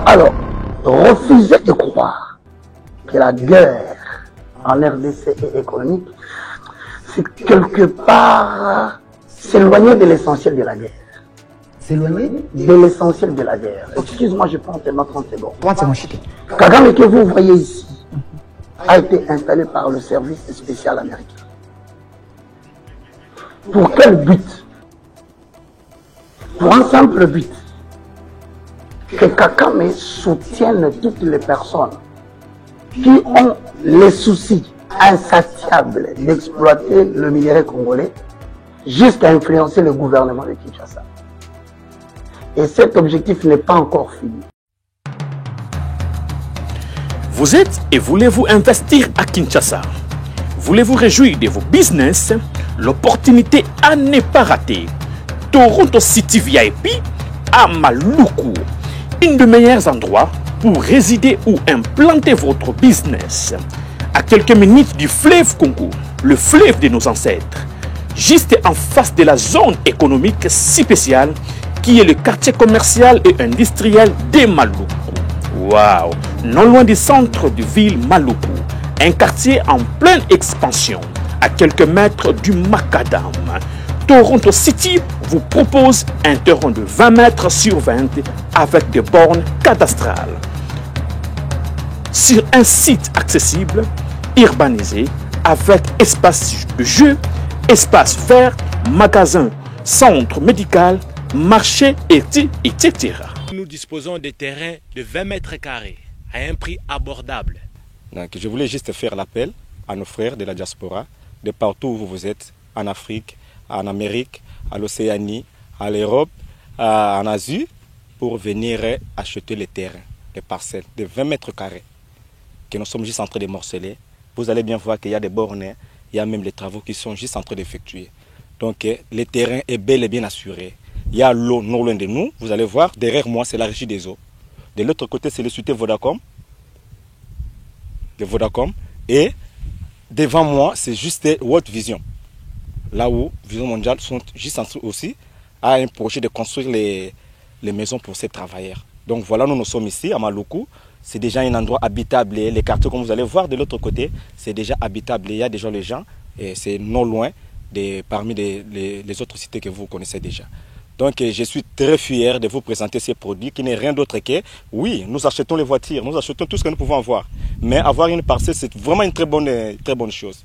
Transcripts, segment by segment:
Alors, refuser de croire que la guerre en RDC est économique, c'est quelque part s'éloigner de l'essentiel de la guerre. S'éloigner de l'essentiel de la guerre. Excuse-moi, je prends tellement 30 secondes. 30 secondes, Chiki. Kagame que vous voyez ici a été installé par le service spécial américain. Pour quel but? Pour un simple but. Que Kagame soutienne toutes les personnes qui ont les soucis insatiables d'exploiter le minerai congolais jusqu'à influencer le gouvernement de Kinshasa. Et cet objectif n'est pas encore fini. Vous êtes et voulez-vous investir à Kinshasa? Voulez-vous réjouir de vos business? L'opportunité à ne pas rater. Toronto City VIP à Maluku. Un des meilleurs endroits pour résider ou implanter votre business. À quelques minutes du fleuve Congo, le fleuve de nos ancêtres. Juste en face de la zone économique si spéciale qui est le quartier commercial et industriel de Maluku. Waouh! Non loin du centre de ville Maluku, un quartier en pleine expansion, à quelques mètres du Macadam. Toronto City vous propose un terrain de 20 mètres sur 20 avec des bornes cadastrales. Sur un site accessible, urbanisé, avec espace de jeu, espace vert, magasin, centre médical, marché, etc. Nous disposons de terrains de 20 mètres carrés à un prix abordable. Donc, je voulais juste faire l'appel à nos frères de la diaspora, de partout où vous êtes, en Afrique, en Amérique, à l'Océanie, à l'Europe, en Asie, pour venir acheter les terrains, les parcelles de 20 mètres carrés que nous sommes juste en train de morceler. Vous allez bien voir qu'il y a des bornes, il y a même les travaux qui sont juste en train d'effectuer. Donc, le terrain est bel et bien assuré. Il y a l'eau non loin de nous. Vous allez voir, derrière moi, c'est la régie des eaux. De l'autre côté, c'est le société Vodacom. De Vodacom. Et devant moi, c'est juste World Vision. Là où Vision Mondiale sont juste en train aussi à un projet de construire les maisons pour ces travailleurs. Donc voilà, nous sommes ici à Maluku. C'est déjà un endroit habitable. Les quartiers, comme vous allez voir de l'autre côté, c'est déjà habitable. Il y a déjà les gens. Et c'est non loin parmi les autres cités que vous connaissez déjà. Donc je suis très fier de vous présenter ces produits qui n'est rien d'autre que, oui, nous achetons les voitures, nous achetons tout ce que nous pouvons avoir. Mais avoir une parcelle, c'est vraiment une très bonne chose.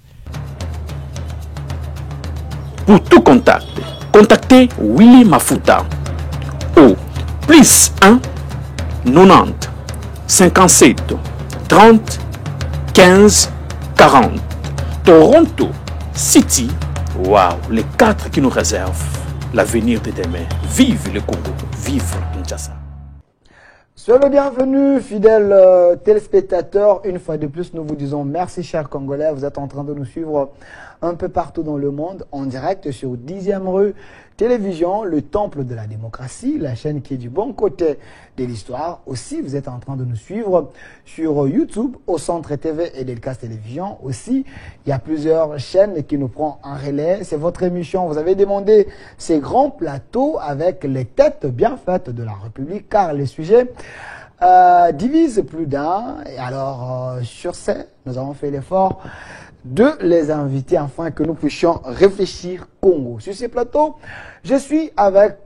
Pour tout contact, contactez Willy Mafuta au plus 1 90 57 30 15 40. Toronto City, waouh, les 4 qui nous réservent l'avenir de demain. Vive le Congo, vive Kinshasa. Soyez le bienvenu, fidèles téléspectateurs. Une fois de plus, nous vous disons merci, chers Congolais. Vous êtes en train de nous suivre un peu partout dans le monde, en direct sur 10e rue Télévision, le temple de la démocratie, la chaîne qui est du bon côté de l'histoire. Aussi, vous êtes en train de nous suivre sur YouTube, au Centre TV et Delcas Télévision. Aussi, il y a plusieurs chaînes qui nous prennent en relais. C'est votre émission. Vous avez demandé ces grands plateaux avec les têtes bien faites de la République, car les sujets divisent plus d'un. Et alors, sur ce, nous avons fait l'effort de les inviter afin que nous puissions réfléchir Congo. Sur ces plateaux, je suis avec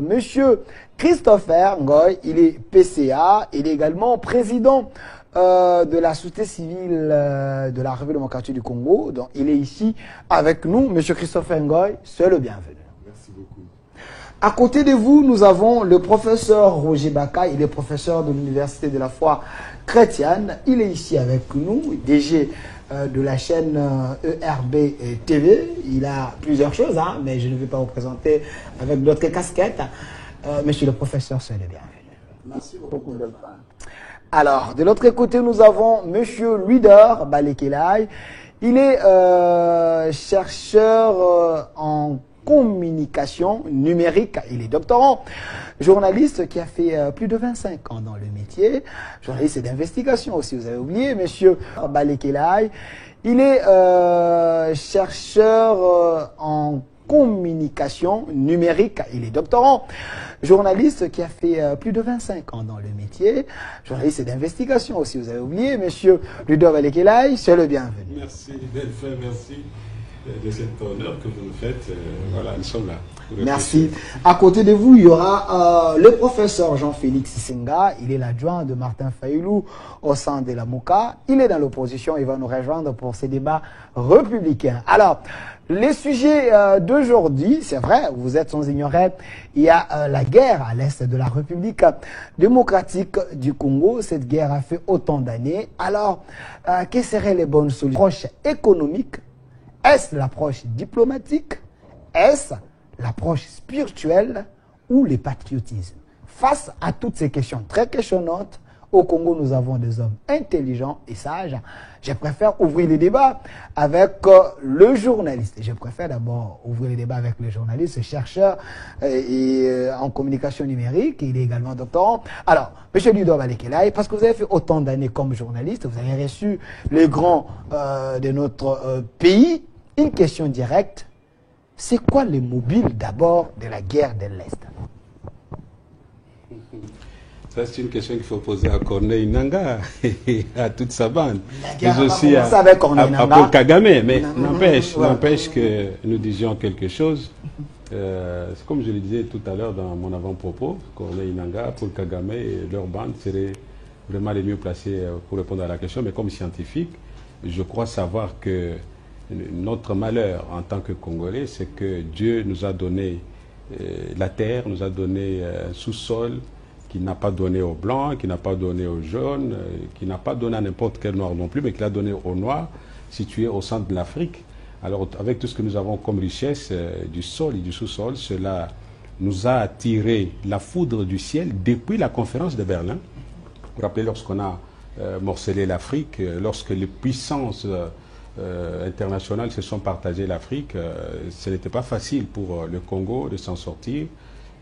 monsieur Christopher Ngoy, il est PCA, il est également président de la société civile de la République démocratique du Congo. Donc, il est ici avec nous, monsieur Christopher Ngoy, c'est le bienvenu. Merci beaucoup. À côté de vous, nous avons le professeur Roger Baka, il est professeur de l'Université de la foi chrétienne. Il est ici avec nous, DG de la chaîne ERB TV. Il a plusieurs choses, hein, mais je ne vais pas vous présenter avec d'autres casquettes. Monsieur le professeur, c'est le bienvenu. Merci beaucoup, Delphin. Alors, de l'autre côté, nous avons monsieur Luider Balekelai. Il est chercheur en communication numérique. Il est doctorant, journaliste qui a fait plus de 25 ans dans le métier, journaliste d'investigation aussi, vous avez oublié, monsieur Balekelai. Il est chercheur en communication numérique. Il est doctorant, journaliste qui a fait plus de 25 ans dans le métier, journaliste d'investigation aussi, vous avez oublié, monsieur Ludo Balekelaï, c'est le bienvenu. Merci Delphin, merci de cet honneur que vous nous faites. Voilà, nous sommes là. Merci. À côté de vous, il y aura le professeur Jean-Félix Senga. Il est l'adjoint de Martin Fayoulou au sein de la MOCA. Il est dans l'opposition. Il va nous rejoindre pour ces débats républicains. Alors, les sujets d'aujourd'hui, c'est vrai, vous êtes sans ignorer, il y a la guerre à l'est de la République démocratique du Congo. Cette guerre a fait autant d'années. Alors, quelles seraient les bonnes solutions? L'approche économique? Est-ce l'approche diplomatique? Est-ce l'approche spirituelle ou le patriotisme? Face à toutes ces questions très questionnantes, au Congo, nous avons des hommes intelligents et sages. Je préfère ouvrir les débats avec le journaliste. Je préfère d'abord ouvrir les débats avec le journaliste, chercheur en communication numérique. Il est également doctorant. Alors, M. Ludo Balekelaï, parce que vous avez fait autant d'années comme journaliste, vous avez reçu les grands de notre pays. Une question directe. C'est quoi le mobile d'abord de la guerre de l'Est? Ça, c'est une question qu'il faut poser à Corneille Nangaa et à toute sa bande. Mais aussi à Paul Kagame. Mais n'empêche que nous disions quelque chose. C'est comme je le disais tout à l'heure dans mon avant-propos, Corneille Nangaa, Paul Kagame et leur bande seraient vraiment les mieux placés pour répondre à la question. Mais comme scientifique, je crois savoir que notre malheur en tant que Congolais, c'est que Dieu nous a donné la terre, nous a donné un sous-sol qui n'a pas donné aux Blancs, qui n'a pas donné aux jaunes, qui n'a pas donné à n'importe quel Noir non plus, mais qui l'a donné aux Noirs, situés au centre de l'Afrique. Alors, avec tout ce que nous avons comme richesse du sol et du sous-sol, cela nous a attiré la foudre du ciel depuis la conférence de Berlin. Vous vous rappelez, lorsqu'on a morcelé l'Afrique, lorsque les puissances internationales se sont partagées l'Afrique, ce n'était pas facile pour le Congo de s'en sortir.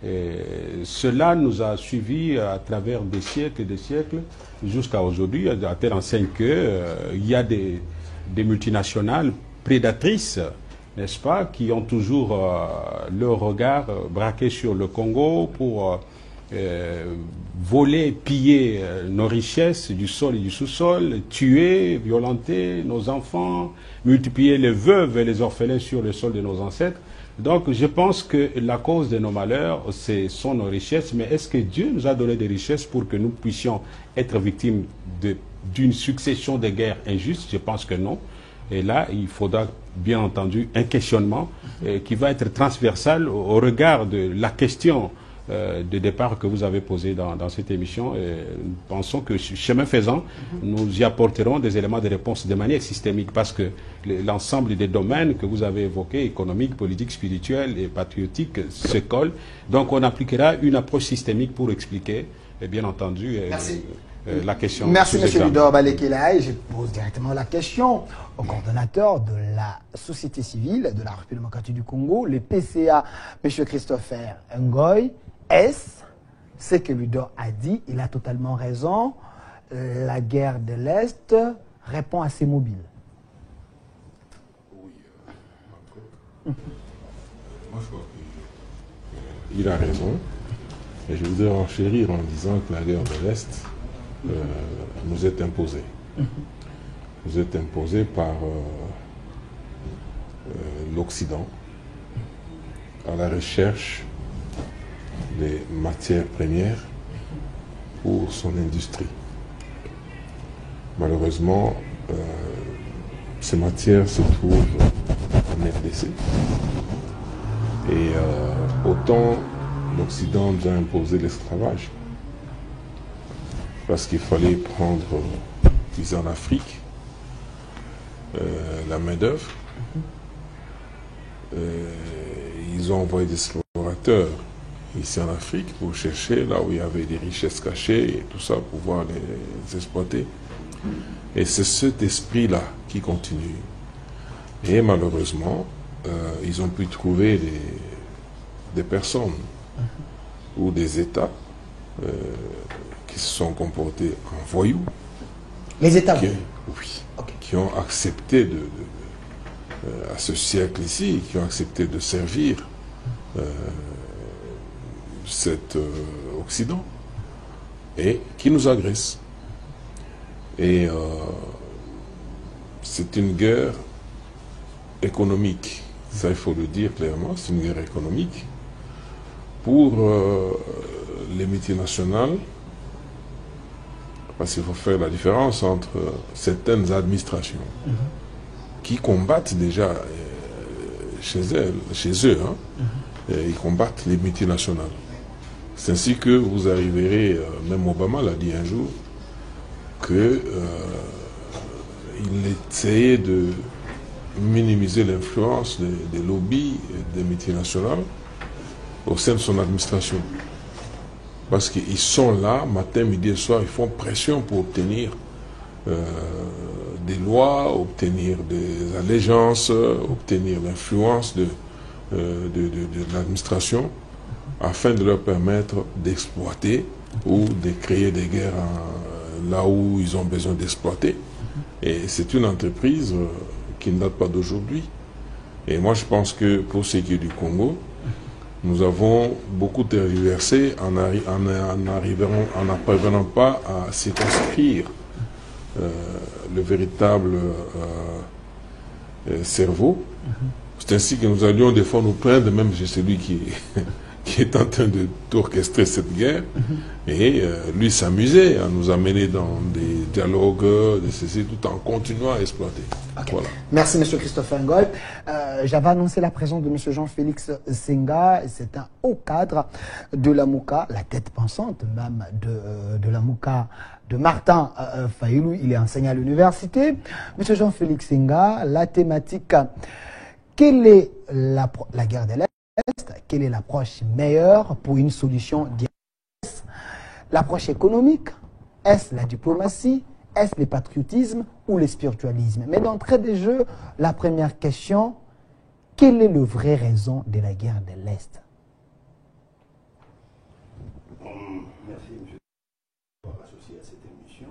Et cela nous a suivis à travers des siècles et des siècles jusqu'à aujourd'hui, à telle enseigne qu'il y a des multinationales prédatrices, n'est-ce pas, qui ont toujours leur regard braqué sur le Congo pour voler, piller nos richesses du sol et du sous-sol, tuer, violenter nos enfants, multiplier les veuves et les orphelins sur le sol de nos ancêtres. Donc je pense que la cause de nos malheurs, ce sont nos richesses, mais est-ce que Dieu nous a donné des richesses pour que nous puissions être victimes d'une succession de guerres injustes? Je pense que non. Et là, il faudra bien entendu un questionnement qui va être transversal au regard de la question de départ que vous avez posé dans cette émission. Et nous pensons que, chemin faisant, nous y apporterons des éléments de réponse de manière systémique, parce que l'ensemble des domaines que vous avez évoqués, économiques, politiques, spirituels et patriotiques, se collent. Donc on appliquera une approche systémique pour expliquer, et bien entendu, la question. Merci, M. Ludo Balekelaï. Je pose directement la question au coordonnateur de la société civile de la République démocratique du Congo, le PCA, M. Christopher Ngoy. Est-ce ce que Ludo a dit? Il a totalement raison. La guerre de l'Est répond à ses mobiles. Oui, moi je crois qu'il a raison. Et je voudrais enchérir en disant que la guerre de l'Est nous est imposée. Nous est imposée par l'Occident à la recherche des matières premières pour son industrie. Malheureusement, ces matières se trouvent en RDC. Et autant l'Occident nous a imposé l'esclavage, parce qu'il fallait prendre, disons en Afrique, la main-d'œuvre. Ils ont envoyé des explorateurs ici en Afrique pour chercher là où il y avait des richesses cachées et tout ça, pour pouvoir les exploiter. Et c'est cet esprit-là qui continue. Et malheureusement, ils ont pu trouver des personnes ou des États qui se sont comportés en voyous. Les États, oui, okay, qui ont accepté à ce siècle ici, qui ont accepté de servir cet Occident et qui nous agressent. Et c'est une guerre économique, ça il faut le dire clairement, c'est une guerre économique pour les multinationales, parce qu'il faut faire la différence entre certaines administrations qui combattent déjà chez eux, hein, et ils combattent les multinationales. C'est ainsi que vous arriverez, même Obama l'a dit un jour, qu'il essayait de minimiser l'influence des lobbies et des multinationales au sein de son administration. Parce qu'ils sont là, matin, midi et soir, ils font pression pour obtenir des lois, obtenir des allégeances, obtenir l'influence de l'administration, afin de leur permettre d'exploiter ou de créer des guerres là où ils ont besoin d'exploiter. Et c'est une entreprise qui ne date pas d'aujourd'hui. Et moi, je pense que pour ce qui est du Congo, nous avons beaucoup tergiversé en n'arrivant pas à circonscrire le véritable cerveau. C'est ainsi que nous allions des fois nous plaindre, même chez celui qui est en train d'orchestrer cette guerre, et lui s'amusait à nous amener dans des dialogues de ceci, tout en continuant à exploiter. Okay. Voilà. Merci M. Christopher Ngoy. J'avais annoncé la présence de M. Jean-Félix Senga, c'est un haut cadre de la MOUCA, la tête pensante même de la MOUCA de Martin Fayulu, il est enseignant à l'université. M. Jean-Félix Senga, la thématique, quelle est la guerre de l'Est? Quelle est l'approche meilleure pour une solution directe? L'approche économique? Est-ce la diplomatie? Est-ce le patriotisme ou le spiritualisme? Mais d'entrée des jeux, la première question, quelle est la vraie raison de la guerre de l'Est? Merci, monsieur, pour associer à cette émission.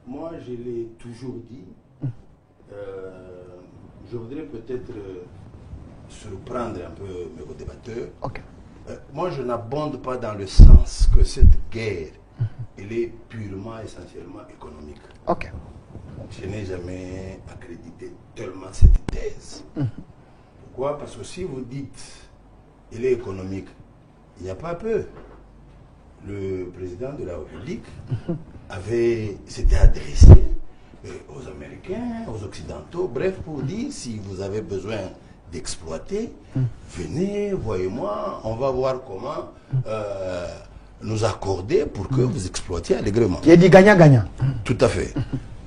Moi, je l'ai toujours dit, je voudrais peut-être surprendre un peu mes débatteurs. Okay. Moi, je n'abonde pas dans le sens que cette guerre, elle est purement, essentiellement économique. Okay. Je n'ai jamais accrédité tellement cette thèse. Pourquoi? Parce que si vous dites elle est économique, il n'y a pas peu. Le président de la République s'était adressé aux Américains, aux Occidentaux, bref, pour dire si vous avez besoin d'exploiter, venez, voyez-moi, on va voir comment nous accorder pour que vous exploitiez allègrement. Qui est dit gagnant-gagnant. Tout à fait.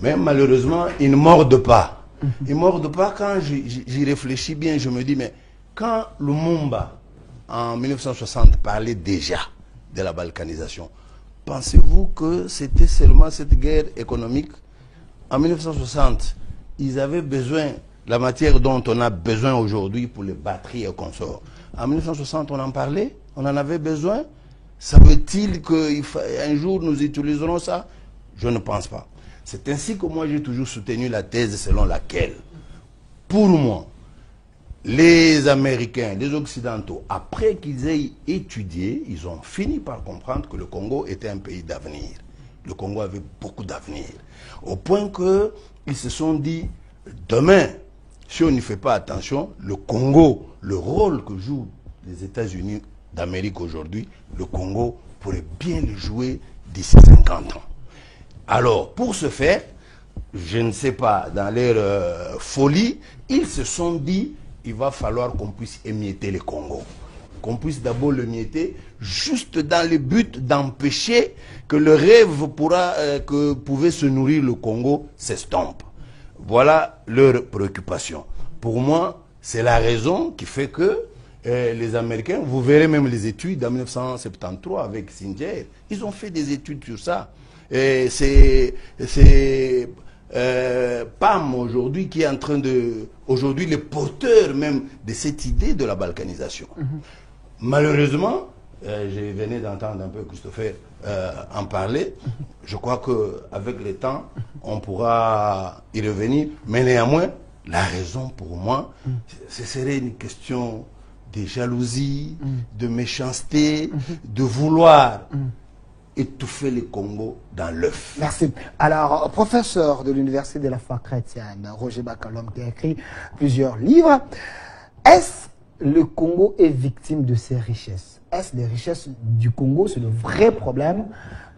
Mais malheureusement, ils ne mordent pas. Ils ne mordent pas. Quand j'y réfléchis bien, je me dis, mais quand Lumumba, en 1960, parlait déjà de la balkanisation, pensez-vous que c'était seulement cette guerre économique? En 1960, ils avaient besoin la matière dont on a besoin aujourd'hui pour les batteries et consorts. En 1960, on en parlait, on en avait besoin. Savait-il qu'un jour nous utiliserons ça? Je ne pense pas. C'est ainsi que moi j'ai toujours soutenu la thèse selon laquelle, pour moi, les Américains, les Occidentaux, après qu'ils aient étudié, ils ont fini par comprendre que le Congo était un pays d'avenir. Le Congo avait beaucoup d'avenir. Au point qu'ils se sont dit, demain, si on n'y fait pas attention, le Congo, le rôle que jouent les États-Unis d'Amérique aujourd'hui, le Congo pourrait bien le jouer d'ici 50 ans. Alors, pour ce faire, je ne sais pas, dans leur folie, ils se sont dit, il va falloir qu'on puisse émietter le Congo. Qu'on puisse d'abord le mietter, juste dans le but d'empêcher que le rêve que pouvait se nourrir le Congo s'estompe. Voilà leur préoccupation. Pour moi, c'est la raison qui fait que les Américains, vous verrez même les études en 1973 avec Singer, ils ont fait des études sur ça. C'est PAM aujourd'hui qui est en train de... Aujourd'hui, les porteurs même de cette idée de la balkanisation. Malheureusement, je venais d'entendre un peu Christopher en parler. Je crois qu'avec le temps, on pourra y revenir. Mais néanmoins, La raison, pour moi, ce serait une question de jalousie, de méchanceté, de vouloir étouffer le Congo dans l'œuf. Merci. Alors, professeur de l'Université de la foi chrétienne, Roger Bakalom, qui a écrit plusieurs livres, est-ce le Congo est victime de ses richesses? Est-ce les richesses du Congo, c'est le vrai problème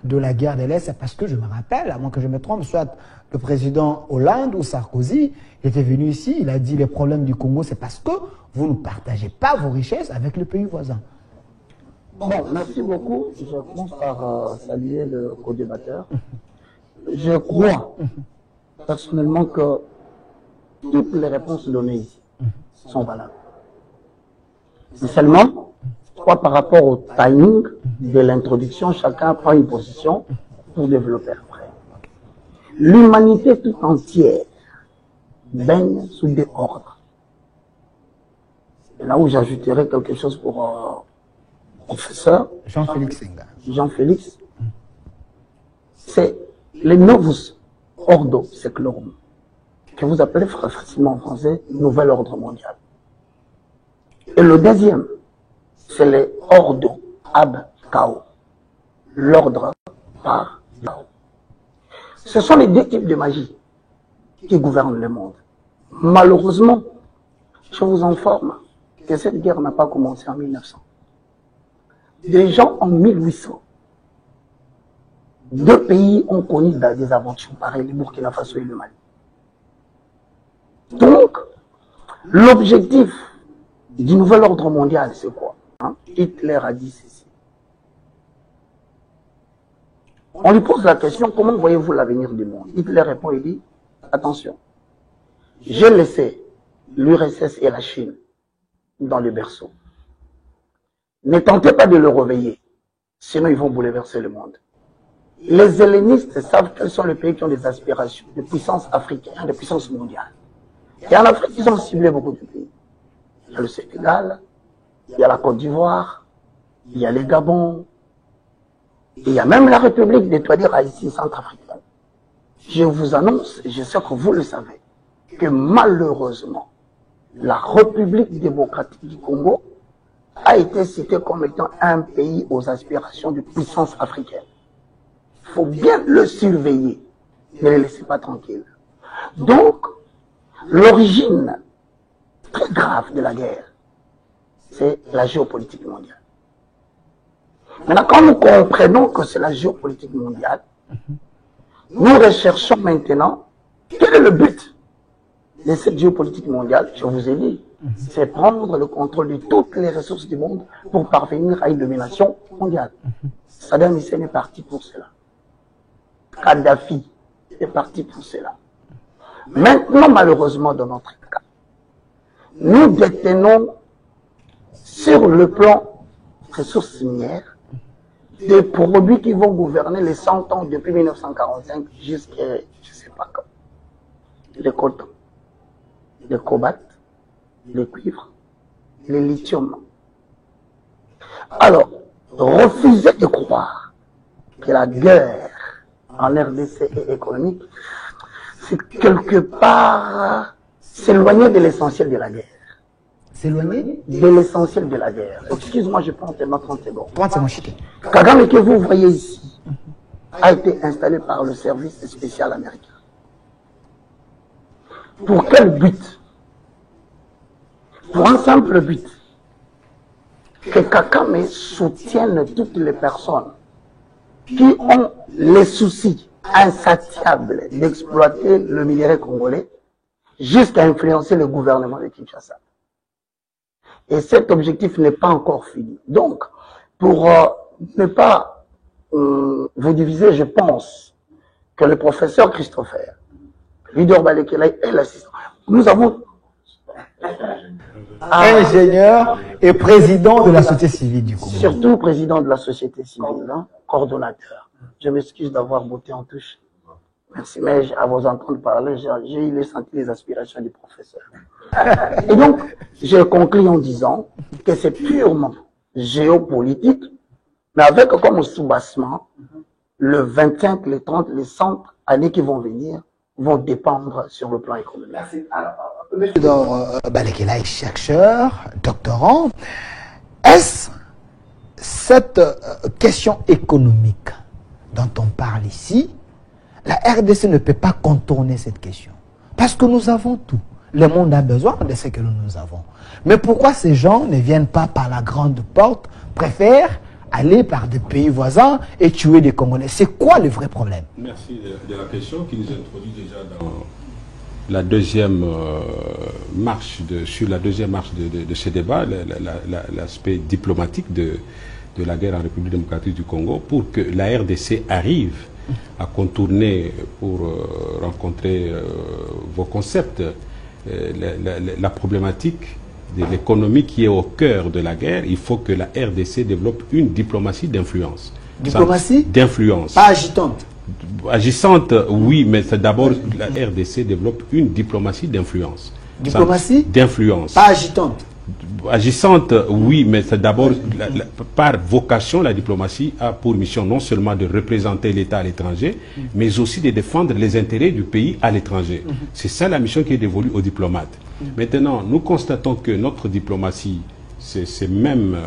de la guerre de l'Est? Parce que je me rappelle, à moins que je me trompe, soit le président Hollande ou Sarkozy était venu ici, il a dit les problèmes du Congo, c'est parce que vous ne partagez pas vos richesses avec le pays voisin. Bon, merci beaucoup. Je commence par saluer le co-débatteur. Je crois personnellement que toutes les réponses données ici sont valables. Mais seulement, je crois par rapport au timing de l'introduction, chacun prend une position pour développer après. L'humanité tout entière baigne sous des ordres. C'est là où j'ajouterai quelque chose pour professeur Jean-Félix Senga. Jean-Félix, c'est les novus ordo seclorum, que vous appelez facilement en français nouvel ordre mondial. Et le deuxième, c'est les ordo ab chaos, l'ordre par chaos. Ce sont les deux types de magie qui gouvernent le monde. Malheureusement, je vous informe que cette guerre n'a pas commencé en 1900. Des gens en 1800, deux pays ont connu des aventures pareilles, le Burkina Faso et le Mali. Donc, l'objectif du nouvel ordre mondial, c'est quoi? Hitler a dit ceci. On lui pose la question, comment voyez-vous l'avenir du monde? Hitler répond, il dit, attention, j'ai laissé l'URSS et la Chine dans le berceau. Ne tentez pas de le réveiller, sinon ils vont bouleverser le monde. Les hellénistes savent quels sont les pays qui ont des aspirations de puissance africaine, de puissance mondiale. Et en Afrique, ils ont ciblé beaucoup de pays. Il y a le Sénégal, il y a la Côte d'Ivoire, il y a les Gabon, et il y a même la République des Touadéra ici, centrafricaine. Je vous annonce, et je sais que vous le savez, que malheureusement, la République démocratique du Congo a été citée comme étant un pays aux aspirations de puissance africaine. Il faut bien le surveiller, ne le laissez pas tranquille. Donc, l'origine très grave de la guerre, c'est la géopolitique mondiale. Maintenant, quand nous comprenons que c'est la géopolitique mondiale, nous recherchons maintenant quel est le but de cette géopolitique mondiale. Je vous ai dit, c'est prendre le contrôle de toutes les ressources du monde pour parvenir à une domination mondiale. Saddam Hussein est parti pour cela. Kadhafi est parti pour cela. Maintenant, malheureusement, dans notre cas, nous détenons sur le plan ressources minières des produits qui vont gouverner les 100 ans depuis 1945 jusqu'à, je ne sais pas quand. Le coton, le cobalt, le cuivre, le lithium. Alors, refusez de croire que la guerre en RDC est économique, c'est quelque part s'éloigner de l'essentiel de la guerre. S'éloigner de l'essentiel de la guerre. Excuse-moi, je prends tellement 30 secondes. 30 secondes, Chité. Kagame que vous voyez ici a été installé par le service spécial américain. Pour quel but? Pour un simple but. Que Kagame soutienne toutes les personnes qui ont les soucis insatiables d'exploiter le minerai congolais jusqu'à influencer le gouvernement de Kinshasa. Et cet objectif n'est pas encore fini. Donc, pour ne pas vous diviser, je pense que le professeur Christopher, leader Balekela et l'assistant, nous avons ingénieur et président de la société civile du Congo. Surtout président de la société civile, hein, coordonnateur. Je m'excuse d'avoir botté en touche. Merci, mais à vous entendre parler, j'ai senti les aspirations du professeur. Et donc, je conclue en disant que c'est purement géopolitique, mais avec comme soubassement, le 25, les 30, les 100 années qui vont venir vont dépendre sur le plan économique. Merci. Alors, Monsieur Balekela est chercheur, doctorant. Est-ce cette question économique dont on parle ici, la RDC ne peut pas contourner cette question? Parce que nous avons tout. Le monde a besoin de ce que nous avons. Mais pourquoi ces gens ne viennent pas par la grande porte, préfèrent aller par des pays voisins et tuer des Congolais? C'est quoi le vrai problème? Merci de la question qui nous introduit déjà dans la deuxième marche, sur la deuxième marche de ce débat, l'aspect diplomatique de la guerre en République démocratique du Congo, pour que la RDC arrive à contourner, pour rencontrer vos concepts, la problématique de l'économie qui est au cœur de la guerre. Il faut que la RDC développe une diplomatie d'influence. Diplomatie d'influence. Pas agitante. Agissante, oui, mais c'est d'abord la RDC développe une diplomatie d'influence. Diplomatie d'influence. Pas agitante. Agissante, oui, mais c'est d'abord, par vocation, la diplomatie a pour mission non seulement de représenter l'État à l'étranger, mais aussi de défendre les intérêts du pays à l'étranger. C'est ça la mission qui est dévolue aux diplomates. Maintenant, nous constatons que notre diplomatie, c'est même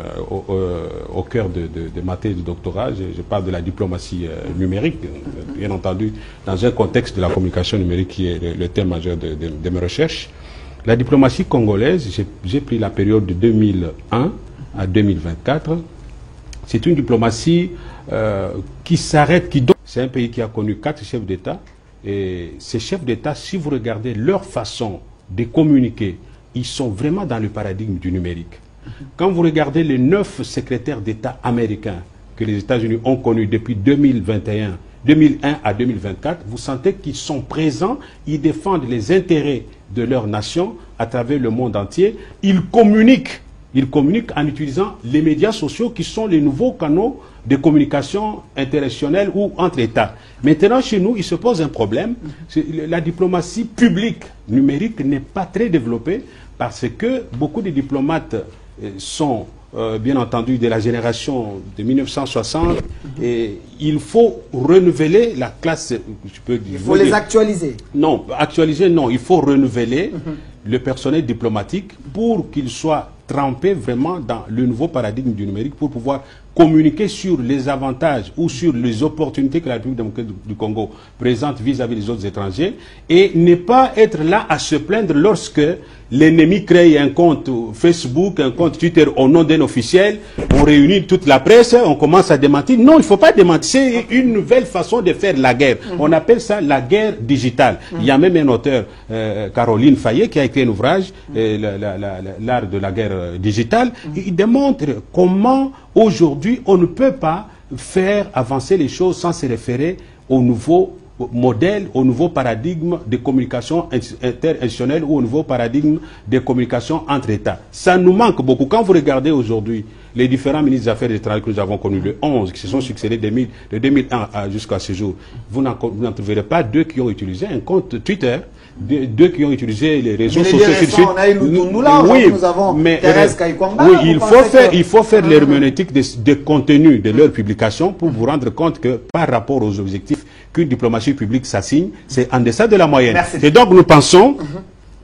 au cœur de ma thèse de doctorat, je parle de la diplomatie numérique, bien entendu, dans un contexte de la communication numérique qui est le thème majeur de mes recherches. La diplomatie congolaise, j'ai pris la période de 2001 à 2024. C'est une diplomatie qui s'arrête, c'est un pays qui a connu 4 chefs d'État. Et ces chefs d'État, si vous regardez leur façon de communiquer, ils sont vraiment dans le paradigme du numérique. Quand vous regardez les 9 secrétaires d'État américains que les États-Unis ont connus depuis 2001 à 2024, vous sentez qu'ils sont présents, ils défendent les intérêts de leur nation à travers le monde entier. Ils communiquent en utilisant les médias sociaux qui sont les nouveaux canaux de communication interrégionale ou entre États. Maintenant, chez nous, il se pose un problème. La diplomatie publique numérique n'est pas très développée parce que beaucoup de diplomates sont bien entendu de la génération de 1960 et il faut renouveler la classe, il faut les actualiser. Non, actualiser non, il faut renouveler le personnel diplomatique pour qu'il soit trempé vraiment dans le nouveau paradigme du numérique pour pouvoir communiquer sur les avantages ou sur les opportunités que la République démocratique du Congo présente vis-à-vis des autres étrangers et ne pas être là à se plaindre lorsque l'ennemi crée un compte Facebook, un compte Twitter au nom d'un officiel, on réunit toute la presse, on commence à démentir. Non, il ne faut pas démentir, c'est une nouvelle façon de faire la guerre. On appelle ça la guerre digitale. Il y a même un auteur, Caroline Fayet, qui a écrit un ouvrage, l'art de la guerre digitale. Il démontre comment aujourd'hui on ne peut pas faire avancer les choses sans se référer au nouveau modèle, au nouveau paradigme de communication interinstitutionnelle ou au nouveau paradigme de communication entre États. Ça nous manque beaucoup. Quand vous regardez aujourd'hui les différents ministres des Affaires étrangères que nous avons connus, les 11 qui se sont succédés de 2001 jusqu'à ce jour, vous n'en trouverez pas 2 qui ont utilisé un compte Twitter, 2 qui ont utilisé les réseaux sociaux. On a eu Lutundoula, oui, nous avons mais Thérèse Kaikwamba. Oui, il faut faire l'herméneutique de contenu de leur publication pour vous rendre compte que par rapport aux objectifs qu'une diplomatie publique s'assigne, c'est en deçà de la moyenne. Merci. Et donc nous pensons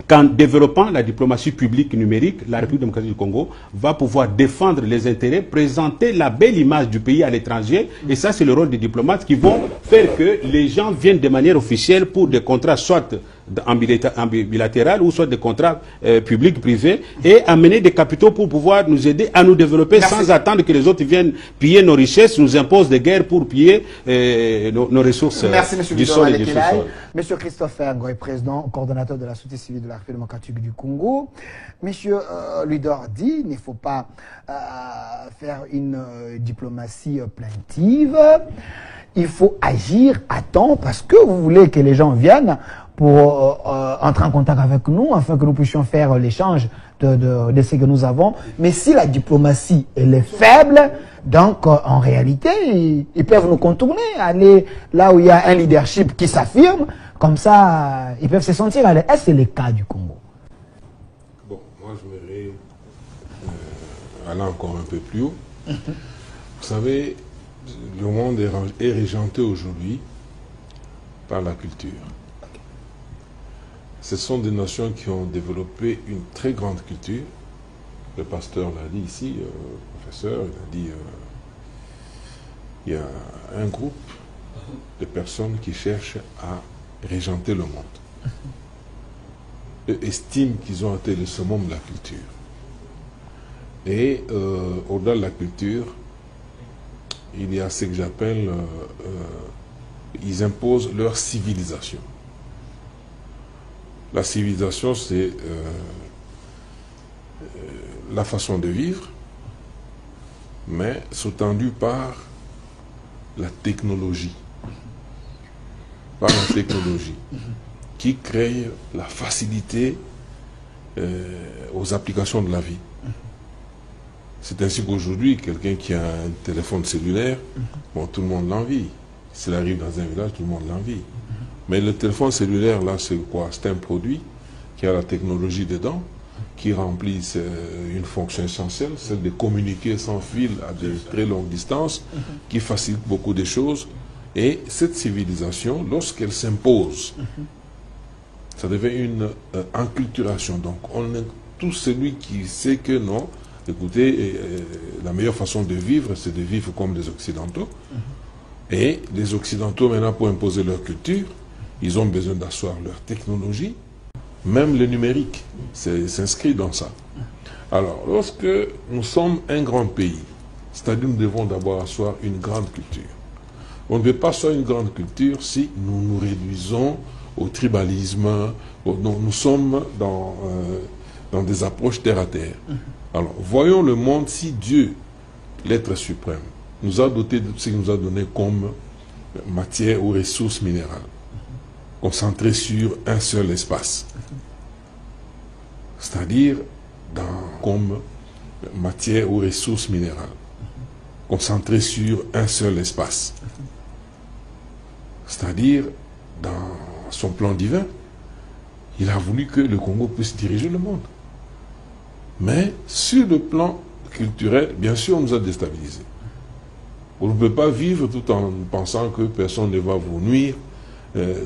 qu'en développant la diplomatie publique numérique, la République démocratique du Congo va pouvoir défendre les intérêts, présenter la belle image du pays à l'étranger. Et ça, c'est le rôle des diplomates qui vont faire que les gens viennent de manière officielle pour des contrats soit en bilatéral ou soit des contrats publics, privés, et amener des capitaux pour pouvoir nous aider à nous développer. Merci. Sans attendre que les autres viennent piller nos richesses, nous imposent des guerres pour piller nos ressources. Merci, M. du sol et du sous-sol. M. Christopher Ngoy, président, coordonnateur de la société civile de la République démocratique du Congo. M. Luidor dit qu'il ne faut pas faire une diplomatie plaintive. Il faut agir à temps parce que vous voulez que les gens viennent pour entrer en contact avec nous afin que nous puissions faire l'échange de ce que nous avons. Mais si la diplomatie elle est faible, donc en réalité, ils peuvent nous contourner, aller là où il y a un leadership qui s'affirme, comme ça, ils peuvent se sentir à l'aise. Est-ce que c'est le cas du Congo? Bon, moi je voudrais aller encore un peu plus haut. Vous savez, le monde est régenté aujourd'hui par la culture. ce sont des nations qui ont développé une très grande culture. Le pasteur l'a dit ici, le professeur, il a dit il y a un groupe de personnes qui cherchent à régenter le monde. Eux estiment qu'ils ont atteint le summum de la culture. Et au-delà de la culture, il y a ce que j'appelle, ils imposent leur civilisation. La civilisation, c'est la façon de vivre, mais sous-tendue par la technologie. Par la technologie, qui crée la facilité aux applications de la vie. C'est ainsi qu'aujourd'hui, quelqu'un qui a un téléphone cellulaire, bon, tout le monde l'envie. S'il arrive dans un village, tout le monde l'envie. Mais le téléphone cellulaire, là, c'est quoi? C'est un produit qui a la technologie dedans, qui remplit une fonction essentielle, celle de communiquer sans fil à de très longues distances, qui facilite beaucoup de choses. Et cette civilisation, lorsqu'elle s'impose, ça devient une enculturation. Donc, on est tout celui qui sait que non, écoutez, la meilleure façon de vivre, c'est de vivre comme des Occidentaux. Et les Occidentaux, maintenant, pour imposer leur culture, ils ont besoin d'asseoir leur technologie. Même le numérique s'inscrit dans ça. Alors, lorsque nous sommes un grand pays, c'est-à-dire nous devons d'abord asseoir une grande culture. On ne peut pas asseoir une grande culture si nous nous réduisons au tribalisme. Nous sommes dans des approches terre à terre. Alors, voyons le monde si Dieu, l'être suprême, nous a doté de ce qu'il nous a donné comme matière ou ressources minérales, concentrées sur un seul espace. C'est-à-dire comme matière ou ressources minérales, concentrées sur un seul espace. C'est-à-dire, dans son plan divin, il a voulu que le Congo puisse diriger le monde. Mais sur le plan culturel, bien sûr, on nous a déstabilisés. On ne peut pas vivre tout en pensant que personne ne va vous nuire,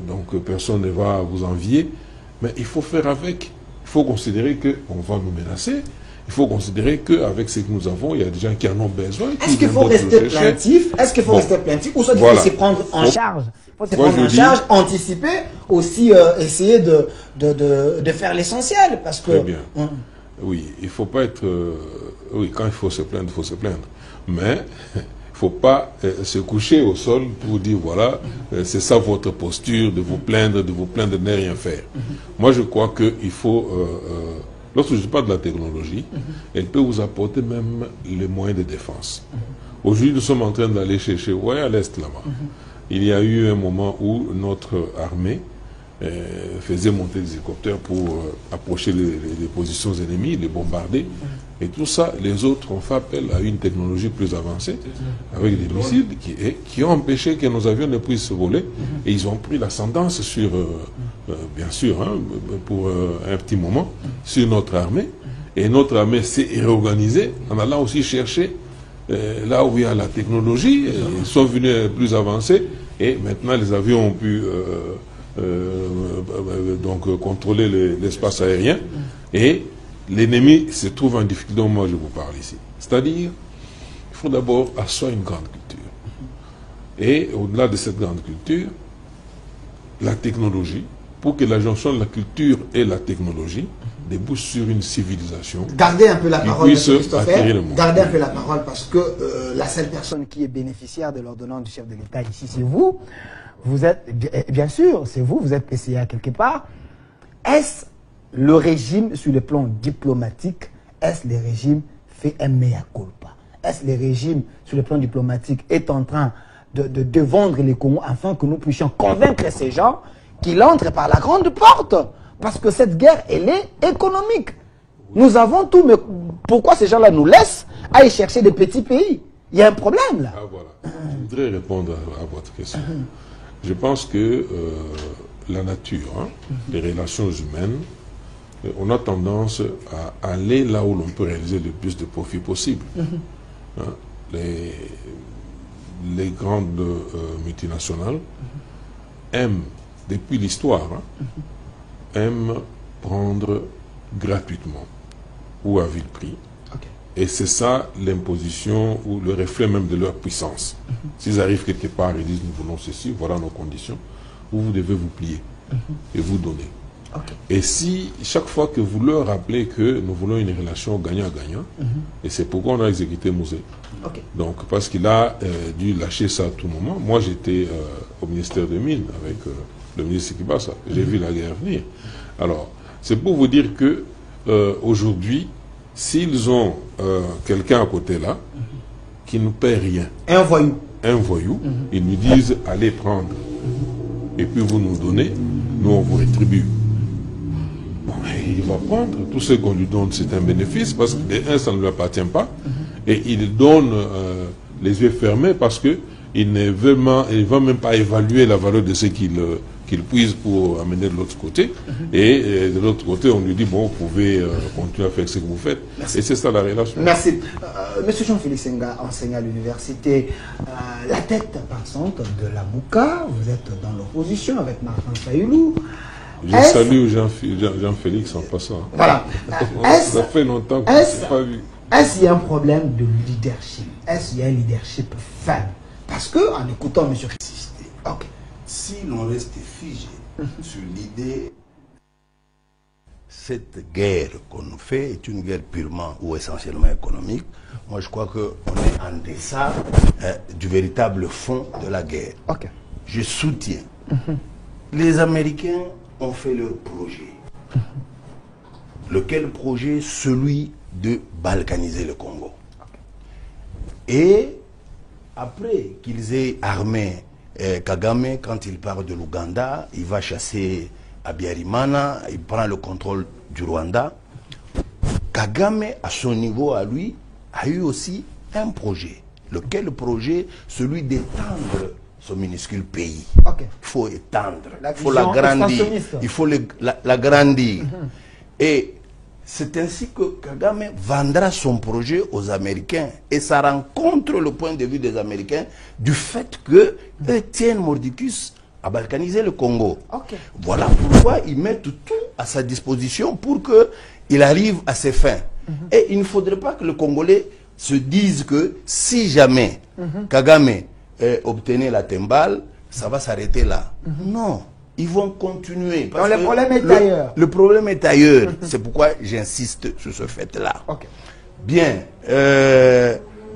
donc personne ne va vous envier. Mais il faut faire avec. Il faut considérer qu'on va nous menacer. Il faut considérer qu'avec ce que nous avons, il y a des gens qui en ont besoin. Est-ce qu'il faut rester plaintif? Est-ce qu'il faut rester plaintif? Ou soit il faut se prendre en charge? Il faut se prendre en charge, anticiper, aussi essayer de faire l'essentiel. Parce que... Très bien. Oui, il ne faut pas être... oui, quand il faut se plaindre, il faut se plaindre. Mais il ne faut pas se coucher au sol pour dire, voilà, c'est ça votre posture, de vous plaindre, de ne rien faire. Moi, je crois qu'il faut... lorsque je parle de la technologie, elle peut vous apporter même les moyens de défense. Aujourd'hui, nous sommes en train d'aller chercher, vous voyez à l'Est là-bas, il y a eu un moment où notre armée faisait monter des hélicoptères pour approcher les positions ennemies, les bombarder. Et tout ça, les autres ont fait appel à une technologie plus avancée, avec des missiles, qui ont empêché que nos avions ne puissent se voler. Et ils ont pris l'ascendance sur, bien sûr, hein, pour un petit moment, sur notre armée. Et notre armée s'est réorganisée en allant aussi chercher là où il y a la technologie. Ils sont venus plus avancés. Et maintenant, les avions ont pu... donc contrôler l'espace aérien, et l'ennemi se trouve en difficulté au moment où je vous parle ici. C'est-à-dire, il faut d'abord asseoir une grande culture. Et au-delà de cette grande culture, la technologie, pour que la jonction de la culture et la technologie débouche sur une civilisation. Gardez un peu la parole, Christopher. Gardez un peu la parole, parce que la seule personne qui est bénéficiaire de l'ordonnance du chef de l'État ici, c'est vous. Vous êtes, bien sûr, c'est vous, vous êtes PCA quelque part. Est-ce le régime, sur le plan diplomatique, est-ce le régime fait un mea culpa? Est-ce le régime, sur le plan diplomatique, est en train de vendre les Congos afin que nous puissions convaincre ces gens qu'ils entrent par la grande porte? Parce que cette guerre, elle est économique. Nous avons tout, mais pourquoi ces gens-là nous laissent aller chercher des petits pays? Il y a un problème là. Ah, voilà. Je voudrais répondre à votre question. Je pense que la nature, les relations humaines, on a tendance à aller là où l'on peut réaliser le plus de profit possible. Les grandes multinationales aiment, depuis l'histoire, aiment prendre gratuitement ou à vil prix. Et c'est ça l'imposition ou le reflet même de leur puissance. S'ils arrivent quelque part et disent nous voulons ceci, voilà nos conditions, vous devez vous plier et vous donner. Et si chaque fois que vous leur rappelez que nous voulons une relation gagnant-gagnant, et c'est pourquoi on a exécuté Mosé. Donc parce qu'il a dû lâcher ça à tout moment. Moi j'étais au ministère des Mines avec le ministre Kibasa, j'ai vu la guerre venir. Alors c'est pour vous dire que aujourd'hui, s'ils ont quelqu'un à côté là, qui ne paie rien, un voyou, ils nous disent allez prendre, et puis vous nous donnez, nous on vous rétribue. Bon, il va prendre, tout ce qu'on lui donne c'est un bénéfice, parce que ça ne lui appartient pas, et il donne les yeux fermés parce qu'il ne va même pas évaluer la valeur de ce qu'il puise pour amener de l'autre côté. Et de l'autre côté, on lui dit, bon, vous pouvez continuer à faire ce que vous faites. Merci. Et c'est ça la relation. Merci. Monsieur Jean-Félix Senga, enseignant à l'université, la tête passante de la Bouka, vous êtes dans l'opposition avec Martin Fayoulou. Je salue Jean-Félix en passant. Voilà. Ça fait longtemps qu'on ne s'est pas vu. Est-ce qu'il y a un problème de leadership? Est-ce qu'il y a un leadership faible? Parce que, en écoutant M. Si l'on reste figé sur l'idée, cette guerre qu'on nous fait est une guerre purement ou essentiellement économique, moi je crois qu'on est en deçà du véritable fond de la guerre. Je soutiens. Les Américains ont fait leur projet. Lequel projet? Celui de balkaniser le Congo. Et après qu'ils aient armé Kagame, quand il part de l'Ouganda, il va chasser Abiyarimana, il prend le contrôle du Rwanda. Kagame, à son niveau à lui, a eu aussi un projet. Lequel projet? Celui d'étendre son minuscule pays. Il faut étendre, il faut l'agrandir. Il faut l'agrandir. Et c'est ainsi que Kagame vendra son projet aux Américains. Et ça rencontre le point de vue des Américains du fait que Étienne Mordicus a balkanisé le Congo. Voilà pourquoi ils mettent tout à sa disposition pour qu'il arrive à ses fins. Et il ne faudrait pas que le Congolais se dise que si jamais Kagame obtenait la timbale, ça va s'arrêter là. Non. Ils vont continuer. Donc le problème est ailleurs. Le problème est ailleurs. C'est pourquoi j'insiste sur ce fait-là. Bien.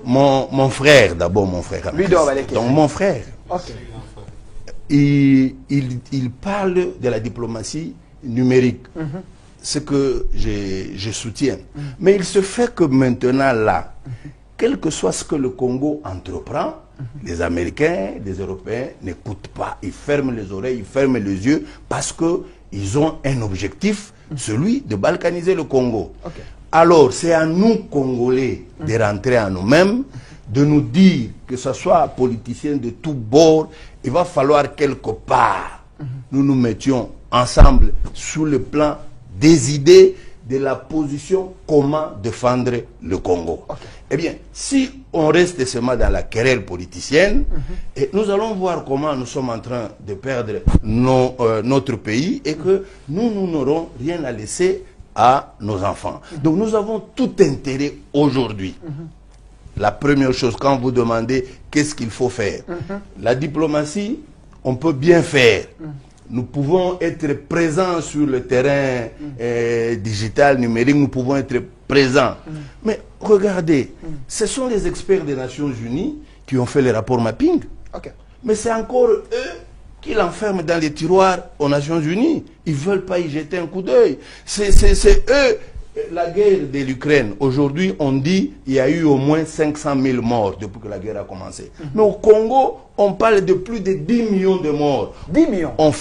Mon frère, d'abord mon frère. Donc mon frère, il parle de la diplomatie numérique. Ce que je soutiens. Mais il se fait que maintenant là, quel que soit ce que le Congo entreprend, les Américains, les Européens n'écoutent pas. Ils ferment les oreilles, ils ferment les yeux parce qu'ils ont un objectif, celui de balkaniser le Congo. Alors, c'est à nous, Congolais, de rentrer en nous-mêmes, de nous dire, que ce soit politiciens de tous bords, il va falloir quelque part, nous nous mettions ensemble sur le plan des idées, de la position, comment défendre le Congo. Eh bien, si on reste seulement dans la querelle politicienne, et nous allons voir comment nous sommes en train de perdre notre pays et que nous n'aurons rien à laisser à nos enfants. Donc nous avons tout intérêt aujourd'hui. La première chose, quand vous demandez qu'est-ce qu'il faut faire, la diplomatie, on peut bien faire. Nous pouvons être présents sur le terrain digital, numérique, nous pouvons être présents. Mais regardez, ce sont les experts des Nations Unies qui ont fait le rapport mapping. Mais c'est encore eux qui l'enferment dans les tiroirs aux Nations Unies. Ils ne veulent pas y jeter un coup d'œil. C'est eux. La guerre de l'Ukraine, aujourd'hui, on dit qu'il y a eu au moins 500 000 morts depuis que la guerre a commencé. Mais au Congo, on parle de plus de 10 millions de morts. 10 millions. On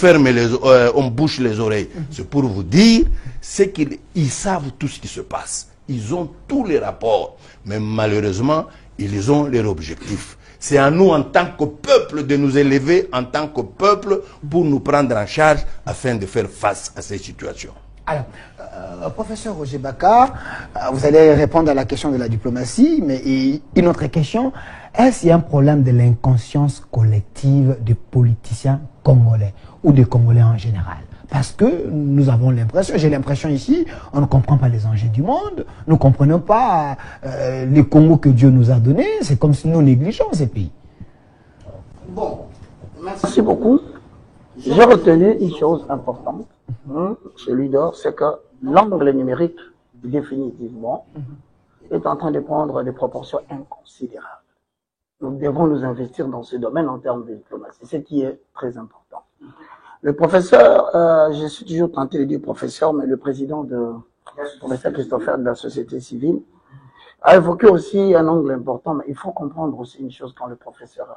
on bouche les oreilles. C'est pour vous dire, c'est qu'ils savent tout ce qui se passe. Ils ont tous les rapports. Mais malheureusement, ils ont leur objectif. C'est à nous, en tant que peuple, de nous élever en tant que peuple pour nous prendre en charge afin de faire face à ces situations. Alors, professeur Roger Baka, vous allez répondre à la question de la diplomatie, mais une autre question, est-ce qu'il y a un problème de l'inconscience collective des politiciens congolais ou des Congolais en général? Parce que nous avons l'impression, j'ai l'impression ici, on ne comprend pas les enjeux du monde, nous ne comprenons pas les Congos que Dieu nous a donnés, c'est comme si nous négligeons ces pays. Bon, merci beaucoup. J'ai retenu une chose importante, celui d'or, c'est que l'angle numérique, définitivement, est en train de prendre des proportions inconsidérables. Nous devons nous investir dans ce domaine en termes de diplomatie, ce qui est très important. Le professeur, je suis toujours tenté de dire professeur, mais le président le professeur Christopher de la société civile, a évoqué aussi un angle important, mais il faut comprendre aussi une chose quand le professeur,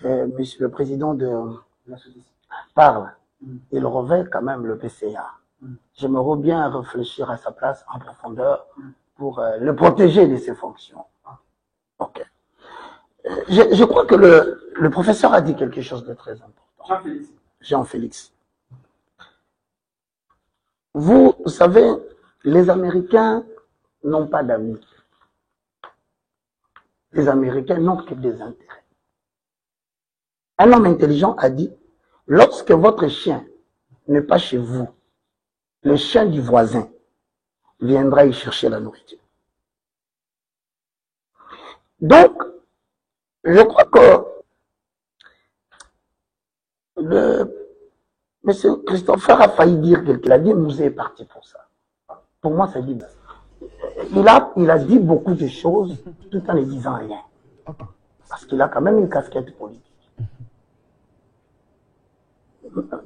monsieur le président de la société parle, il revêt quand même le PCA. J'aimerais bien réfléchir à sa place en profondeur pour le protéger de ses fonctions. Ok. Je crois que le professeur a dit quelque chose de très important. Jean-Félix. Vous savez, les Américains n'ont pas d'amis. Les Américains n'ont que des intérêts. Un homme intelligent a dit, lorsque votre chien n'est pas chez vous, le chien du voisin viendra y chercher la nourriture. Donc, je crois que monsieur Christopher a failli dire quelque chose. Il a dit, Mouzé est parti pour ça. Pour moi, ça dit, il a dit beaucoup de choses tout en ne disant rien. Parce qu'il a quand même une casquette politique.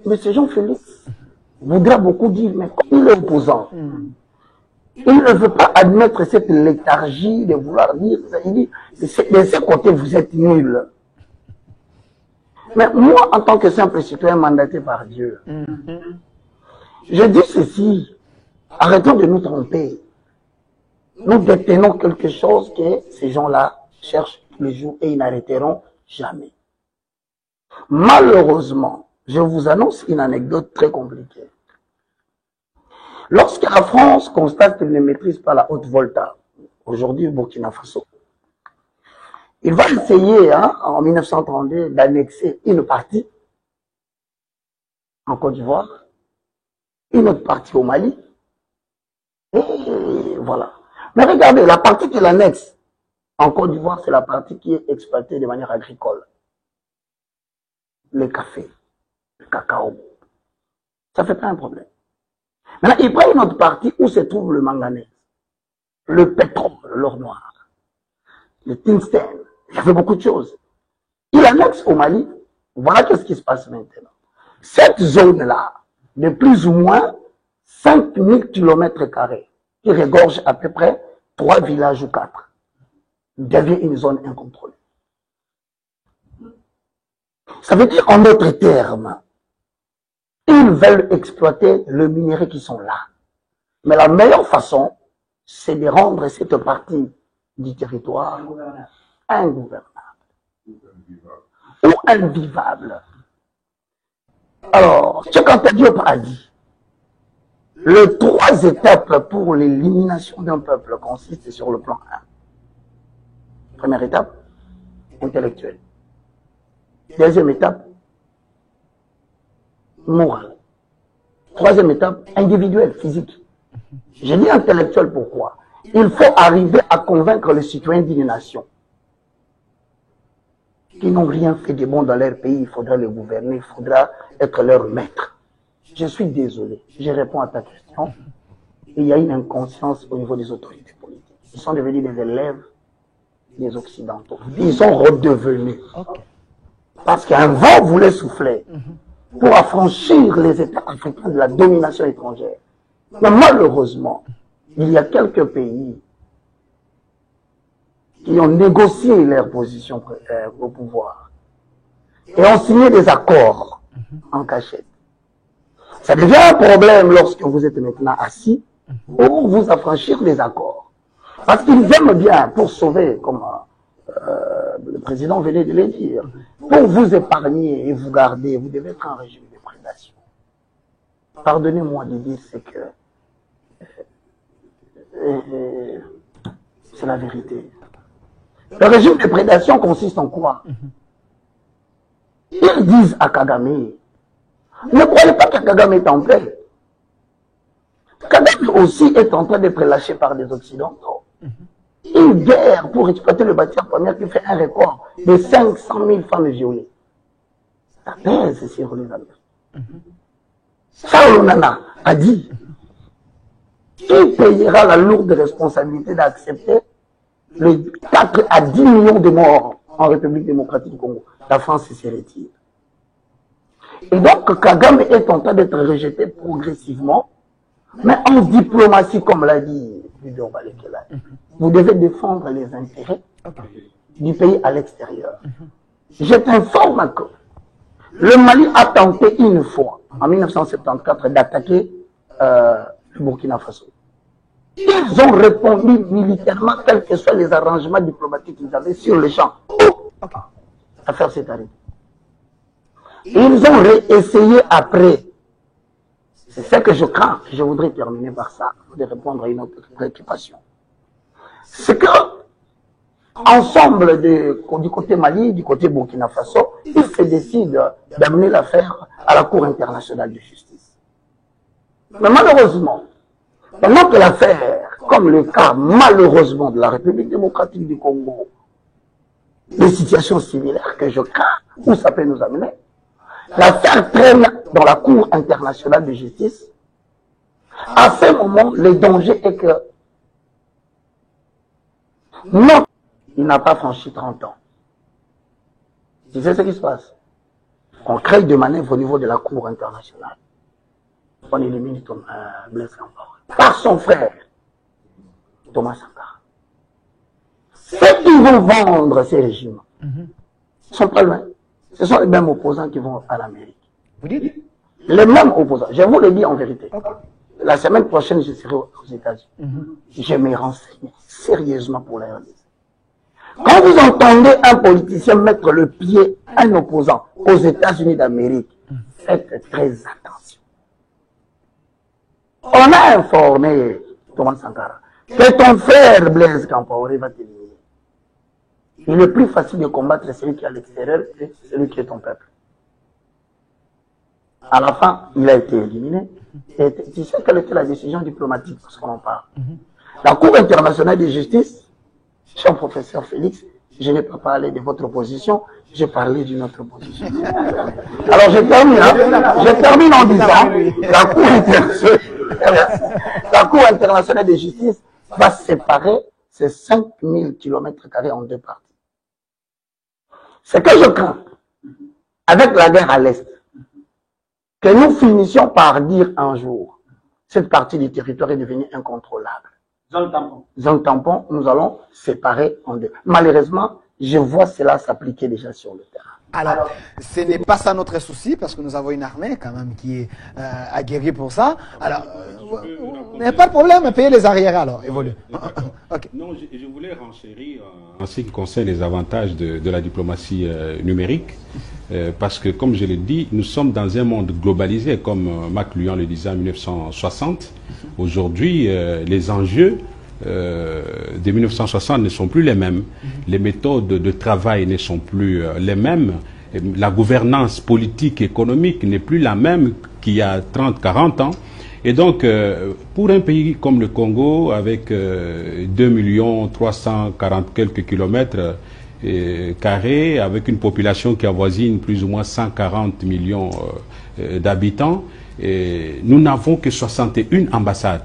Monsieur Jean-Félix voudra beaucoup dire, mais comme il est opposant, il ne veut pas admettre cette léthargie de vouloir dire, il dit, de ce côté, vous êtes nul. Mais moi, en tant que simple citoyen mandaté par Dieu, je dis ceci, arrêtons de nous tromper. Nous détenons quelque chose que ces gens-là cherchent tous les jours et ils n'arrêteront jamais. Malheureusement, je vous annonce une anecdote très compliquée. Lorsque la France constate qu'elle ne maîtrise pas la haute volta, aujourd'hui au Burkina Faso, il va essayer, en 1932, d'annexer une partie en Côte d'Ivoire, une autre partie au Mali, et voilà. Mais regardez, la partie qu'il annexe en Côte d'Ivoire, c'est la partie qui est exploitée de manière agricole. Le café, le cacao. Ça ne fait pas un problème. Maintenant, il prend une autre partie où se trouve le manganèse, le pétrole, l'or noir, le tungstène. Il a fait beaucoup de choses. Il annexe au Mali. Voilà qu'est-ce qui se passe maintenant. Cette zone-là, de plus ou moins 5000 km², qui regorge à peu près 3 villages ou 4, devient une zone incontrôlée. Ça veut dire, en d'autres termes, ils veulent exploiter le minerai qui sont là. Mais la meilleure façon, c'est de rendre cette partie du territoire ingouvernable ou invivable. Alors, ce qu'un Diop a dit, les 3 étapes pour l'élimination d'un peuple consistent sur le plan 1. Première étape, intellectuelle. Deuxième étape, morale. Troisième étape, individuelle, physique. Je dis intellectuelle pourquoi? Il faut arriver à convaincre les citoyens d'une nation qui n'ont rien fait de bon dans leur pays. Il faudra les gouverner, il faudra être leur maître. Je suis désolé, je réponds à ta question. Il y a une inconscience au niveau des autorités politiques. Ils sont devenus des élèves des Occidentaux. Ils sont redevenus. Parce qu'un vent voulait souffler pour affranchir les États africains de la domination étrangère. Mais malheureusement, il y a quelques pays qui ont négocié leur position au pouvoir et ont signé des accords en cachette. Ça devient un problème lorsque vous êtes maintenant assis pour vous affranchir des accords. Parce qu'ils aiment bien, pour sauver, comme le président venait de le dire, pour vous épargner et vous garder, vous devez être en régime de prédation. Pardonnez-moi de dire ce que c'est la vérité. Le régime de prédation consiste en quoi? Ils disent à Kagame, Ne croyez pas que Kagame est en paix. Kagame aussi est en train d'être lâché par des Occidentaux. Une guerre pour exploiter le matière première qui fait un record de 500 000 femmes violées. Ça pèse sur les Américains. Charles Nana a dit qui payera la lourde responsabilité d'accepter les 4 à 10 millions de morts en République démocratique du Congo. La France se retire. Et donc Kagame est en train d'être rejeté progressivement, mais en diplomatie, comme l'a dit Ludo Balekela, vous devez défendre les intérêts du pays à l'extérieur. Je t'informe que le Mali a tenté une fois, en 1974, d'attaquer le Burkina Faso. Ils ont répondu militairement, quels que soient les arrangements diplomatiques qu'ils avaient sur le champ. L'affaire s'est arrêtée. Ils ont réessayé après. C'est ce que je crains. Je voudrais terminer par ça, de répondre à une autre préoccupation. C'est que, ensemble du côté Mali, du côté Burkina Faso, ils se décident d'amener l'affaire à la Cour internationale de justice. Mais malheureusement, pendant que l'affaire, comme le cas malheureusement de la République démocratique du Congo, des situations similaires que je crains, où ça peut nous amener, l'affaire traîne dans la Cour internationale de justice. À ce moment, le danger est que non, il n'a pas franchi 30 ans. Tu sais ce qui se passe? On crée des manœuvres au niveau de la Cour internationale. On élimine Blaise Compaoré par son frère, Thomas Sankara. Ceux qui vont vendre ces régimes ne sont pas loin. Ce sont les mêmes opposants qui vont à l'Amérique. Vous dites? Les mêmes opposants. Je vous le dis en vérité. La semaine prochaine, je serai aux États-Unis. Je me renseigne sérieusement pour la RDC. Quand vous entendez un politicien mettre le pied à un opposant aux États-Unis d'Amérique, faites très attention. On a informé Thomas Sankara que ton frère Blaise Compaoré va t'éliminer. Il est plus facile de combattre celui qui est à l'extérieur que celui qui est ton peuple. À la fin, il a été éliminé. Et tu sais quelle était la décision diplomatique parce qu'on en parle. La Cour internationale de justice, cher professeur Félix, je n'ai pas parlé de votre opposition, j'ai parlé d'une autre opposition. Alors je termine en disant, la Cour internationale de justice va séparer ces 5000 km² en deux parties. Ce que je crains, avec la guerre à l'Est, que nous finissions par dire un jour, cette partie du territoire est devenue incontrôlable. Zone tampon, nous allons séparer en deux. Malheureusement, je vois cela s'appliquer déjà sur le terrain. Alors, ce n'est pas ça notre souci, parce que nous avons une armée quand même qui est aguerrie pour ça. Alors, mais pas de problème, payez les arriérés alors, évolue. Okay. Non, je voulais renchérir en ce qui concerne les avantages de la diplomatie numérique, parce que, comme je l'ai dit, nous sommes dans un monde globalisé, comme McLuhan le disait en 1960. Aujourd'hui, les enjeux de 1960 ne sont plus les mêmes. Les méthodes de travail ne sont plus les mêmes. La gouvernance politique et économique n'est plus la même qu'il y a 30-40 ans. Et donc, pour un pays comme le Congo, avec 2 340 quelques kilomètres carrés, avec une population qui avoisine plus ou moins 140 millions d'habitants, nous n'avons que 61 ambassades.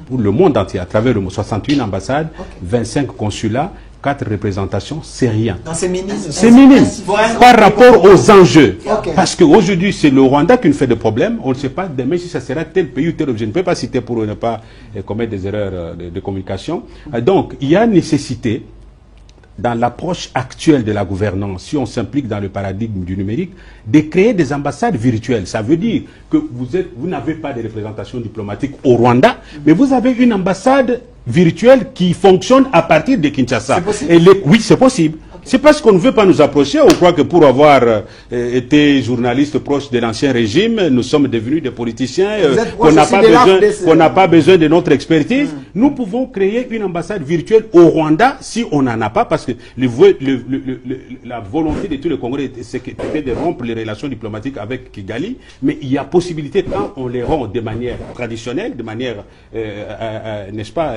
Pour le monde entier, à travers le monde, 61 ambassades, 25 consulats, 4 représentations, c'est rien. C'est minime. C'est minime par rapport aux enjeux. Parce qu'aujourd'hui, c'est le Rwanda qui nous fait des problèmes. On ne sait pas demain si ça sera tel pays ou tel objet. Je ne peux pas citer pour ne pas commettre des erreurs de communication. Donc, il y a nécessité, dans l'approche actuelle de la gouvernance, si on s'implique dans le paradigme du numérique, de créer des ambassades virtuelles. Ça veut dire que vous n'avez pas de représentation diplomatique au Rwanda, mais vous avez une ambassade virtuelle qui fonctionne à partir de Kinshasa. C'est possible? Oui, c'est possible. C'est parce qu'on ne veut pas nous approcher. On croit que pour avoir été journaliste proche de l'ancien régime, nous sommes devenus des politiciens, qu'on n'a pas besoin de notre expertise. Nous pouvons créer une ambassade virtuelle au Rwanda si on n'en a pas, parce que la volonté de tous les Congolais, c'était de rompre les relations diplomatiques avec Kigali, mais il y a possibilité, quand on les rompt de manière traditionnelle, de manière, n'est-ce pas,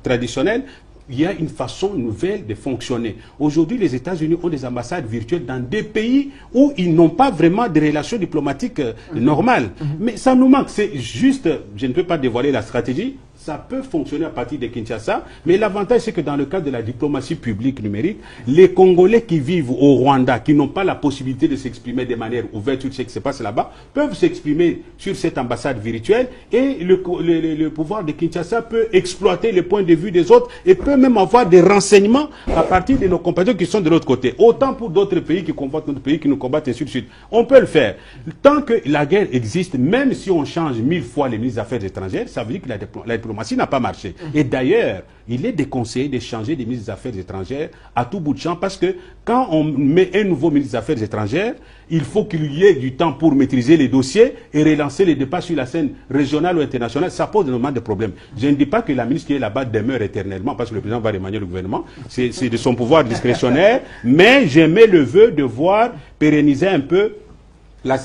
traditionnelle, il y a une façon nouvelle de fonctionner. Aujourd'hui, les États-Unis ont des ambassades virtuelles dans des pays où ils n'ont pas vraiment de relations diplomatiques normales. Mais ça nous manque. C'est juste, je ne peux pas dévoiler la stratégie, ça peut fonctionner à partir de Kinshasa, mais l'avantage c'est que dans le cadre de la diplomatie publique numérique, les Congolais qui vivent au Rwanda, qui n'ont pas la possibilité de s'exprimer de manière ouverte sur ce qui se passe là-bas, peuvent s'exprimer sur cette ambassade virtuelle, et le pouvoir de Kinshasa peut exploiter les points de vue des autres et peut même avoir des renseignements à partir de nos compatriotes qui sont de l'autre côté. Autant pour d'autres pays qui combattent notre pays, qui nous combattent, et ainsi de suite. On peut le faire. Tant que la guerre existe, même si on change 1000 fois les ministres des Affaires étrangères, ça veut dire que la diplomatie n'a pas marché. Et d'ailleurs, il est déconseillé de changer des ministres des Affaires étrangères à tout bout de champ, parce que quand on met un nouveau ministre des Affaires étrangères, il faut qu'il y ait du temps pour maîtriser les dossiers et relancer les débats sur la scène régionale ou internationale. Ça pose énormément de problèmes. Je ne dis pas que la ministre qui est là-bas demeure éternellement, parce que le président va remanier le gouvernement. C'est de son pouvoir discrétionnaire. Mais j'émets le vœu de voir pérenniser un peu la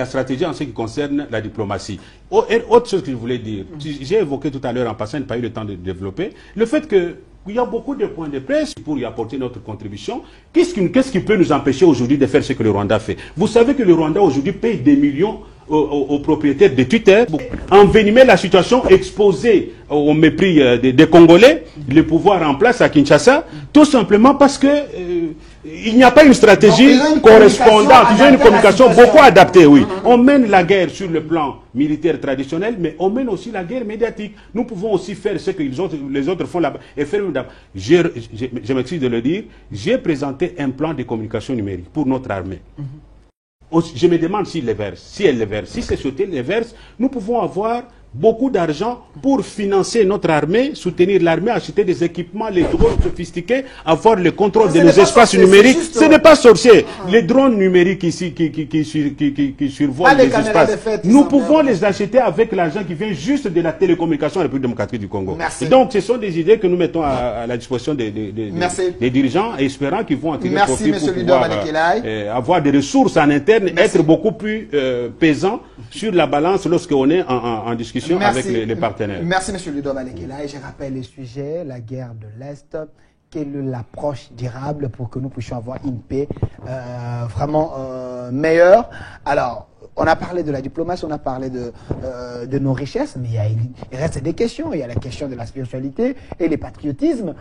stratégie en ce qui concerne la diplomatie. Autre chose que je voulais dire, j'ai évoqué tout à l'heure en passant, je n'ai pas eu le temps de développer, le fait que il y a beaucoup de points de presse pour y apporter notre contribution. Qu'est-ce qui peut nous empêcher aujourd'hui de faire ce que le Rwanda fait? Vous savez que le Rwanda aujourd'hui paye des millions aux propriétaires de Twitter, envenimer la situation, exposer au mépris des Congolais, le pouvoir en place à Kinshasa, tout simplement parce que il n'y a pas une stratégie correspondante. Il y a une communication beaucoup adaptée, oui. On mène la guerre sur le plan militaire traditionnel, mais on mène aussi la guerre médiatique. Nous pouvons aussi faire ce que les autres font là-bas. Et faire je m'excuse de le dire, j'ai présenté un plan de communication numérique pour notre armée. Je me demande s'ils les versent. Si elles les versent, si ces sociétés les versent, nous pouvons avoir beaucoup d'argent pour financer notre armée, soutenir l'armée, acheter des équipements, les drones sophistiqués, avoir le contrôle de nos espaces numériques. Ce n'est pas sorcier. Les drones numériques ici qui survolent les espaces, nous pouvons les acheter avec l'argent qui vient juste de la télécommunication à la République démocratique du Congo. Et donc, ce sont des idées que nous mettons à la disposition des dirigeants, espérant qu'ils vont en tirer profit pour pouvoir avoir des ressources en interne, être beaucoup plus pesants sur la balance lorsqu'on est en discussion avec les partenaires. Merci, M. Ludo Malekela. Et je rappelle le sujet, la guerre de l'Est. Quelle est l'approche durable pour que nous puissions avoir une paix vraiment meilleure? Alors, on a parlé de la diplomatie, on a parlé de nos richesses, mais il reste des questions. Il y a la question de la spiritualité et le patriotisme.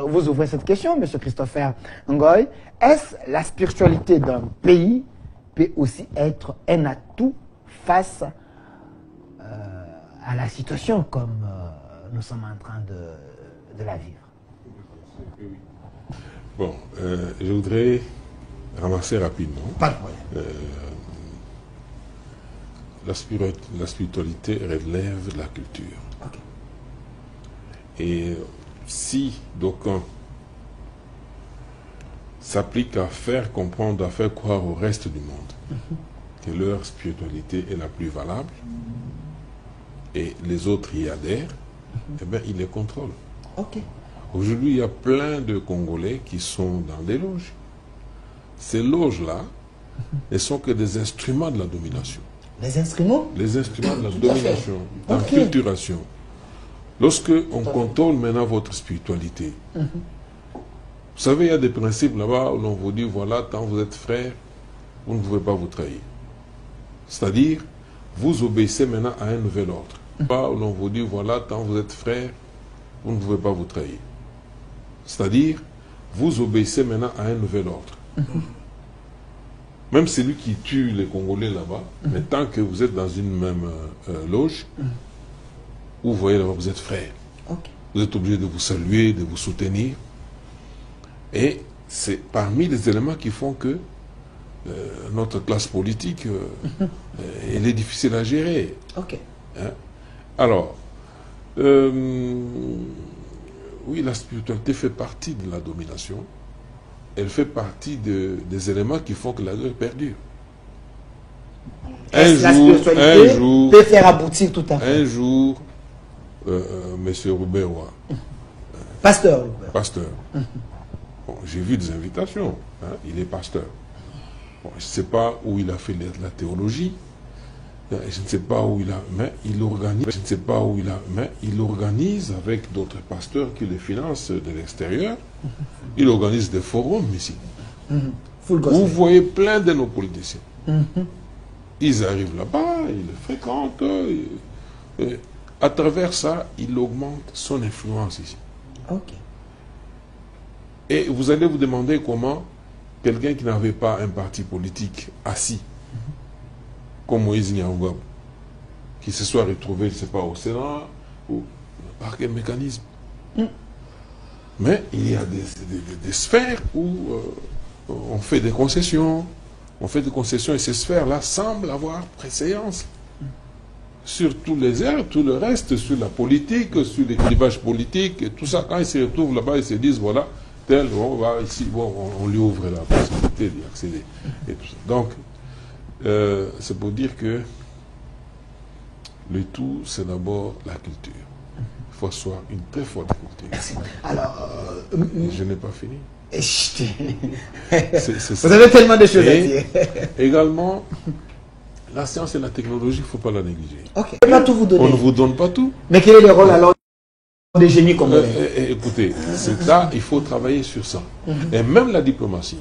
Vous ouvrez cette question, M. Christopher Ngoy. Est-ce la spiritualité d'un pays peut aussi être un atout face à la situation comme nous sommes en train de la vivre? Bon, je voudrais ramasser rapidement. Pas de problème. La spiritualité relève de la culture. Okay. Et si d'aucuns s'appliquent à faire comprendre, à faire croire au reste du monde que leur spiritualité est la plus valable, et les autres y adhèrent, eh bien, ils les contrôlent. Okay. Aujourd'hui, il y a plein de Congolais qui sont dans des loges. Ces loges-là, elles sont que des instruments de la domination. Les instruments? Les instruments de la domination, d'enculturation. Lorsque on contrôle maintenant votre spiritualité, vous savez, il y a des principes là-bas où l'on vous dit, voilà, tant vous êtes frère, vous ne pouvez pas vous trahir. C'est-à-dire, vous obéissez maintenant à un nouvel ordre. Où l'on vous dit, voilà, tant vous êtes frère, vous ne pouvez pas vous trahir. C'est-à-dire, vous obéissez maintenant à un nouvel ordre. Même celui qui tue les Congolais là-bas, mais tant que vous êtes dans une même loge, où vous voyez là-bas, vous êtes frère. Vous êtes obligé de vous saluer, de vous soutenir. Et c'est parmi les éléments qui font que notre classe politique, elle est difficile à gérer. Hein? Alors, oui, la spiritualité fait partie de la domination, elle fait partie des éléments qui font que la guerre perdure. La spiritualité peut faire aboutir tout à fait. Un jour, Monsieur Roubaix-Roy, pasteur. Bon, j'ai vu des invitations, hein, il est pasteur. Bon, je ne sais pas où il a fait la théologie, je ne sais pas où il a, mais il organise, je ne sais pas où il a, mais il organise avec d'autres pasteurs qui les financent de l'extérieur, il organise des forums ici. Vous voyez plein de nos politiciens. Ils arrivent là-bas, ils le fréquentent, et à travers ça, il augmente son influence ici. Ok. Et vous allez vous demander comment quelqu'un qui n'avait pas un parti politique assis, comme Moïse Nyangwab, qui se soit retrouvé, je ne sais pas, au Sénat, ou par quel mécanisme. Mais il y a des sphères où on fait des concessions. On fait des concessions et ces sphères-là semblent avoir préséance sur tous les airs, tout le reste, sur la politique, sur les clivages politiques, et tout ça. Quand ils se retrouvent là-bas, ils se disent, voilà, tel, on va ici, bon, on lui ouvre la possibilité d'y accéder. Et tout ça. Donc, c'est pour dire que le tout, c'est d'abord la culture. Il faut asseoir une très forte culture. Merci. Alors, je n'ai pas fini. Vous avez tellement de choses à dire. Également, la science et la technologie, il ne faut pas la négliger. Ok. On ne peut pas tout vous donner. On ne vous donne pas tout. Mais quel est le rôle alors des génies congolais? Écoutez, c'est là, il faut travailler sur ça. Et même la diplomatie.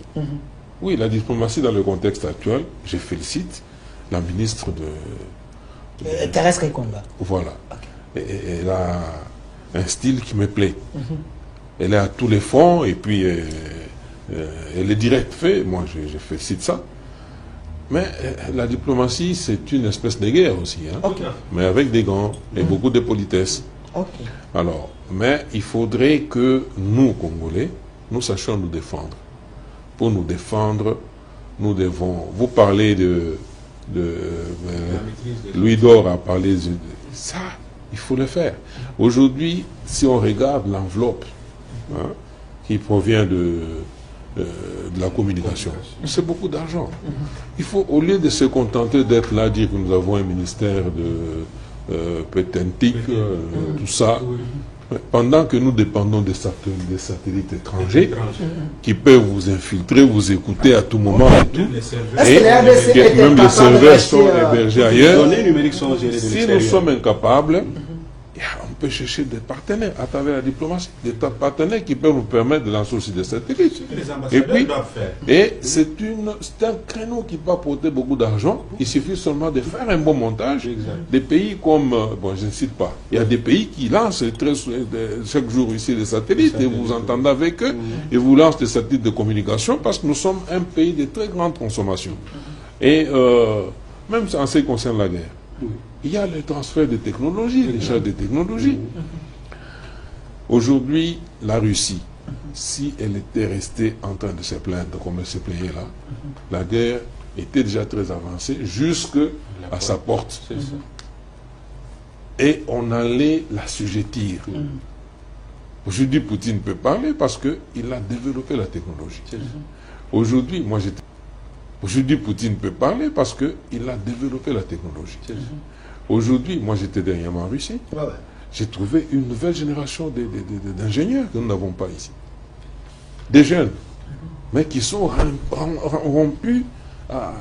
Oui, la diplomatie dans le contexte actuel, je félicite la ministre de Thérèse Rekonda. Voilà. Elle a un style qui me plaît. Elle est à tous les fonds et puis elle est direct fait. Moi, je félicite ça. Mais la diplomatie, c'est une espèce de guerre aussi. Hein? Mais avec des gants et beaucoup de politesse. Alors, mais il faudrait que nous, Congolais, nous sachions nous défendre. Pour nous défendre, nous devons... Vous parlez Louis d'Or a parlé de ça. Il faut le faire. Aujourd'hui, si on regarde l'enveloppe, hein, qui provient de la communication. C'est beaucoup d'argent. Il faut, au lieu de se contenter d'être là, dire que nous avons un ministère de pétentique, tout ça, pendant que nous dépendons des satellites étrangers qui peuvent vous infiltrer, vous écouter à tout moment et tout, et même les serveurs sont hébergés ailleurs. Si nous sommes incapables, on peut chercher des partenaires à travers la diplomatie, des partenaires qui peuvent nous permettre de lancer aussi des satellites. Et puis, c'est un créneau qui peut apporter beaucoup d'argent. Il suffit seulement de faire un bon montage. Des pays comme, bon, je ne cite pas, il y a des pays qui lancent chaque jour ici des satellites et vous entendez avec eux et vous lancez des satellites de communication parce que nous sommes un pays de très grande consommation. Et même en ce qui concerne la guerre, il y a le transfert de technologies, l'échange de technologies. Aujourd'hui, la Russie, si elle était restée en train de se plaindre comme elle se plaignait là, la guerre était déjà très avancée jusqu'à sa porte. Et on allait la sujettir. Aujourd'hui, Poutine peut parler parce qu'il a développé la technologie. Aujourd'hui, Aujourd'hui, Poutine peut parler parce qu'il a développé la technologie. Aujourd'hui, moi j'étais dernièrement en Russie, j'ai trouvé une nouvelle génération d'ingénieurs que nous n'avons pas ici. Des jeunes, mais qui sont rompus à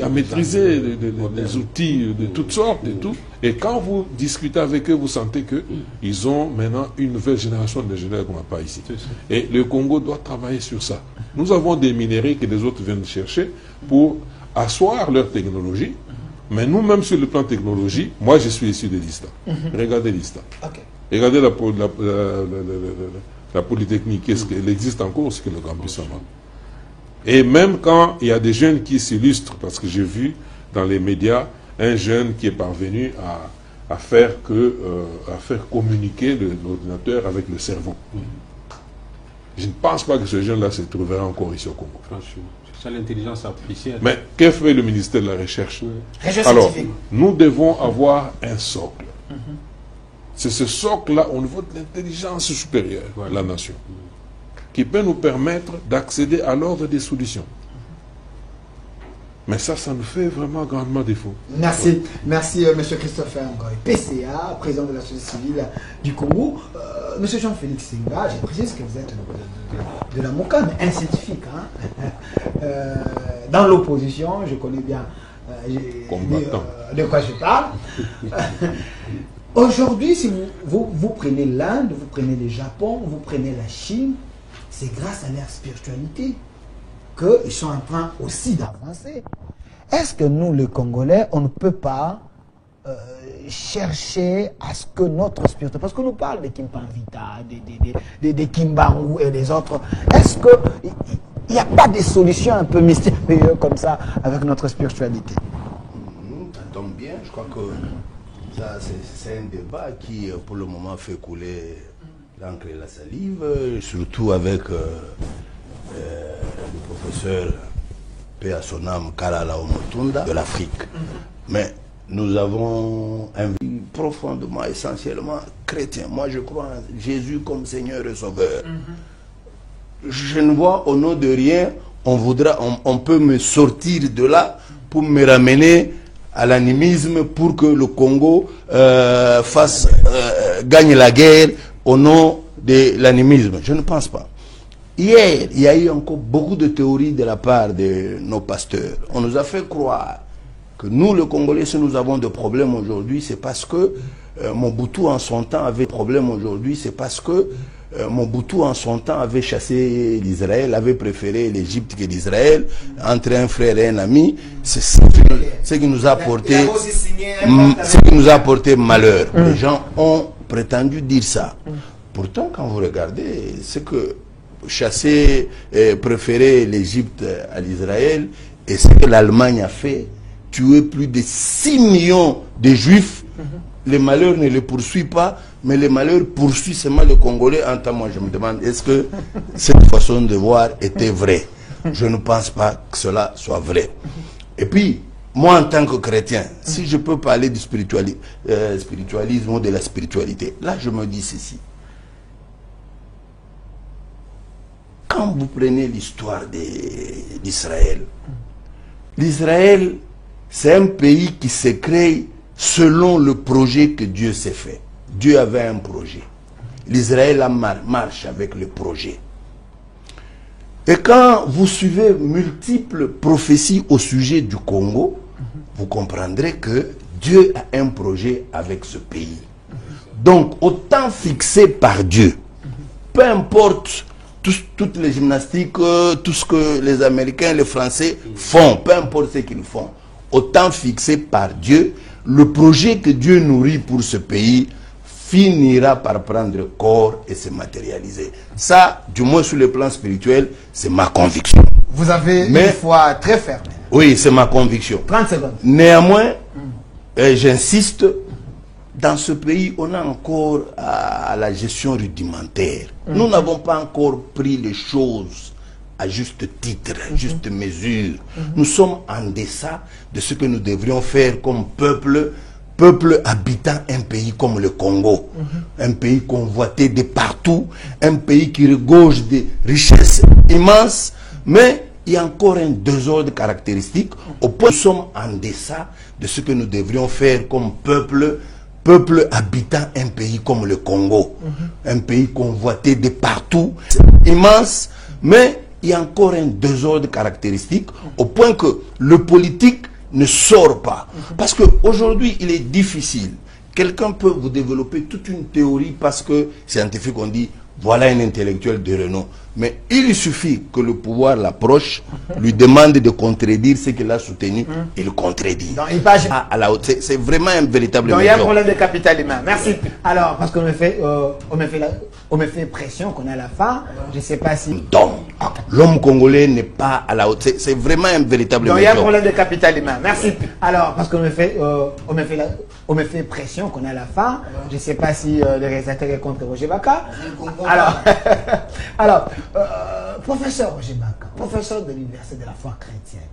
maîtriser des outils de toutes sortes et tout. Et quand vous discutez avec eux, vous sentez qu'ils ont maintenant une nouvelle génération d'ingénieurs qu'on n'a pas ici. Et le Congo doit travailler sur ça. Nous avons des minéraux que les autres viennent chercher pour asseoir leur technologie. Mais nous-mêmes, sur le plan technologie, moi je suis issu de l'ISTA. Regardez l'ISTA. Regardez la Polytechnique. Est-ce qu'elle existe encore, ce que le campus Sama. Et même quand il y a des jeunes qui s'illustrent, parce que j'ai vu dans les médias un jeune qui est parvenu à faire communiquer l'ordinateur avec le cerveau. Je ne pense pas que ce jeune-là se trouvera encore ici au Congo. Franchement, c'est ça l'intelligence artificielle. Mais que fait le ministère de la Recherche? Alors, nous devons avoir un socle. C'est ce socle-là au niveau de l'intelligence supérieure de la nation. qui peut nous permettre d'accéder à l'ordre des solutions. Mais ça nous fait vraiment grandement défaut. Merci. Merci, M. Christopher Ngoy, PCA, président de la société civile du Congo. M. Jean-Félix Senga, je précise que vous êtes de la MOCA, mais un scientifique. Hein? Dans l'opposition, je connais bien de quoi je parle. Aujourd'hui, si vous prenez l'Inde, vous prenez le Japon, vous prenez la Chine, c'est grâce à leur spiritualité qu'ils sont en train aussi d'avancer. Est-ce que nous, les Congolais, on ne peut pas chercher à ce que notre spiritualité... Parce que nous parlons des Kimpanvita, des Kimbangu et des autres. Est-ce qu'il n'y a pas des solutions un peu mystérieuses comme ça avec notre spiritualité? Ça tombe bien. Je crois que ça, c'est un débat qui, pour le moment, fait couler l'encre et la salive, surtout avec... le professeur paix à son âme Kalala Omotunda de l'Afrique. Mais nous avons un vie profondément, essentiellement chrétien. Moi, je crois en Jésus comme Seigneur et Sauveur. Je ne vois au nom de rien, on peut me sortir de là pour me ramener à l'animisme pour que le Congo gagne la guerre au nom de l'animisme. Je ne pense pas. Hier, il y a eu encore beaucoup de théories de la part de nos pasteurs. On nous a fait croire que nous, les Congolais, si nous avons des problèmes aujourd'hui, c'est parce que Mobutu en son temps avait des problèmes aujourd'hui, c'est parce que Mobutu en son temps avait chassé l'Israël, avait préféré l'Égypte que l'Israël, entre un frère et un ami. C'est ce qui nous a apporté malheur. Les gens ont prétendu dire ça. Pourtant, quand vous regardez, c'est que chasser, préférer l'Égypte à l'Israël, et ce que l'Allemagne a fait, tuer plus de 6 millions de Juifs, le malheur ne les poursuit pas, mais le malheur poursuit seulement le Congolais. En temps, moi je me demande, est-ce que cette façon de voir était vraie? Je ne pense pas que cela soit vrai. Et puis, moi en tant que chrétien, si je peux parler du spiritualisme ou de la spiritualité, là je me dis ceci. Quand vous prenez l'histoire d'Israël, l'Israël, c'est un pays qui se crée selon le projet que Dieu s'est fait. Dieu avait un projet. L'Israël marche avec le projet. Et quand vous suivez multiples prophéties au sujet du Congo, vous comprendrez que Dieu a un projet avec ce pays. Donc, au temps fixé par Dieu, peu importe toutes les gymnastiques, tout ce que les Américains, les Français font, peu importe ce qu'ils font, au temps fixé par Dieu, le projet que Dieu nourrit pour ce pays finira par prendre corps et se matérialiser. Ça, du moins sur le plan spirituel, c'est ma conviction. Vous avez une foi très ferme. Oui, c'est ma conviction. 30 secondes. Néanmoins, j'insiste, dans ce pays, on a encore à la gestion rudimentaire. Nous n'avons pas encore pris les choses à juste titre, à juste mesure. Nous sommes en deçà de ce que nous devrions faire comme peuple habitant un pays comme le Congo. Un pays convoité de partout, un pays qui regorge de richesses immenses, mais il y a encore un désordre caractéristique au point où nous sommes en deçà de ce que nous devrions faire comme peuple habitant un pays comme le Congo. Un pays convoité de partout, immense, mais il y a encore un désordre caractéristique au point que le politique ne sort pas. Parce qu'aujourd'hui, il est difficile. Quelqu'un peut vous développer toute une théorie parce que scientifique, on dit, voilà un intellectuel de renom. Mais il suffit que le pouvoir l'approche, lui demande de contredire ce qu'il a soutenu, et il contredit. C'est vraiment un véritable... Donc il y a un problème de capital humain. Merci. Alors, parce qu'on me fait pression qu'on a à la fin, je ne sais pas si... Donc, l'homme congolais n'est pas à la hauteur. C'est vraiment un véritable... Donc il y a un problème de capital humain. Merci. Alors, parce qu'on me fait pression qu'on a à la fin, je ne sais pas si le réalisateur est contre Roger Baka. Alors, professeur Roger Baka, professeur de l'Université de la foi chrétienne,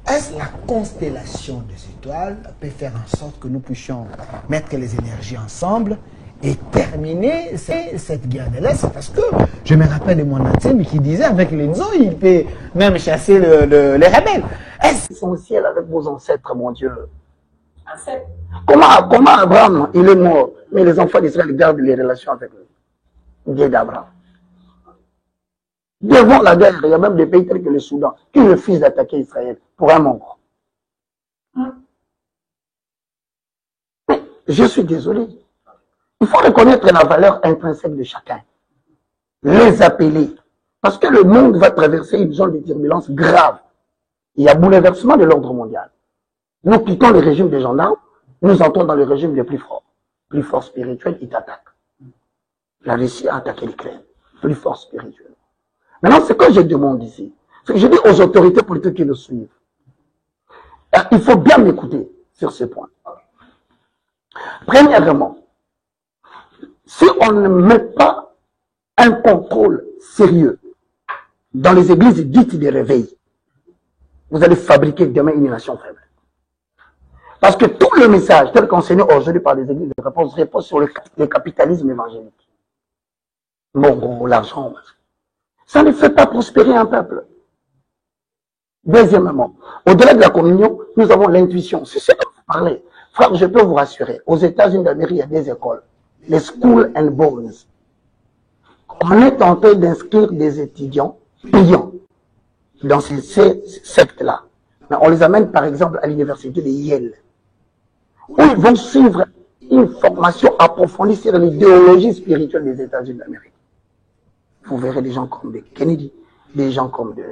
est-ce la constellation des étoiles peut faire en sorte que nous puissions mettre les énergies ensemble est terminée, c'est cette guerre de l'Est, parce que je me rappelle de mon intime qui disait avec l'Enzo, il peut même chasser les rebelles. Essentiel avec vos ancêtres, mon Dieu. Comment Abraham, il est mort, mais les enfants d'Israël gardent les relations avec lui. Dieu d'Abraham. Devant la guerre, il y a même des pays tels que le Soudan qui refusent d'attaquer Israël pour un membre. Mais je suis désolé. Il faut reconnaître la valeur intrinsèque de chacun. Les appeler. Parce que le monde va traverser une zone de turbulence grave. Il y a bouleversement de l'ordre mondial. Nous quittons le régime des gendarmes, nous entrons dans le régime des plus fort spirituel, il t'attaque. La Russie a attaqué l'Ukraine, plus fort spirituel. Maintenant, ce que je demande ici, c'est que je dis aux autorités politiques qui le suivent, il faut bien m'écouter sur ce point. Premièrement, si on ne met pas un contrôle sérieux dans les églises dites de réveil, vous allez fabriquer demain une nation faible. Parce que tout le message tel qu'enseigné aujourd'hui par les églises de réponse repose sur le capitalisme évangélique. Bon, l'argent, ça ne fait pas prospérer un peuple. Deuxièmement, au-delà de la communion, nous avons l'intuition. C'est ce dont vous parlez. Frère, je peux vous rassurer, aux États-Unis d'Amérique, il y a des écoles, les School and Bones. On est en train d'inscrire des étudiants payants dans ces sectes-là. On les amène par exemple à l'université de Yale, où ils vont suivre une formation approfondie sur l'idéologie spirituelle des États-Unis d'Amérique. Vous verrez des gens comme de Kennedy, des gens comme de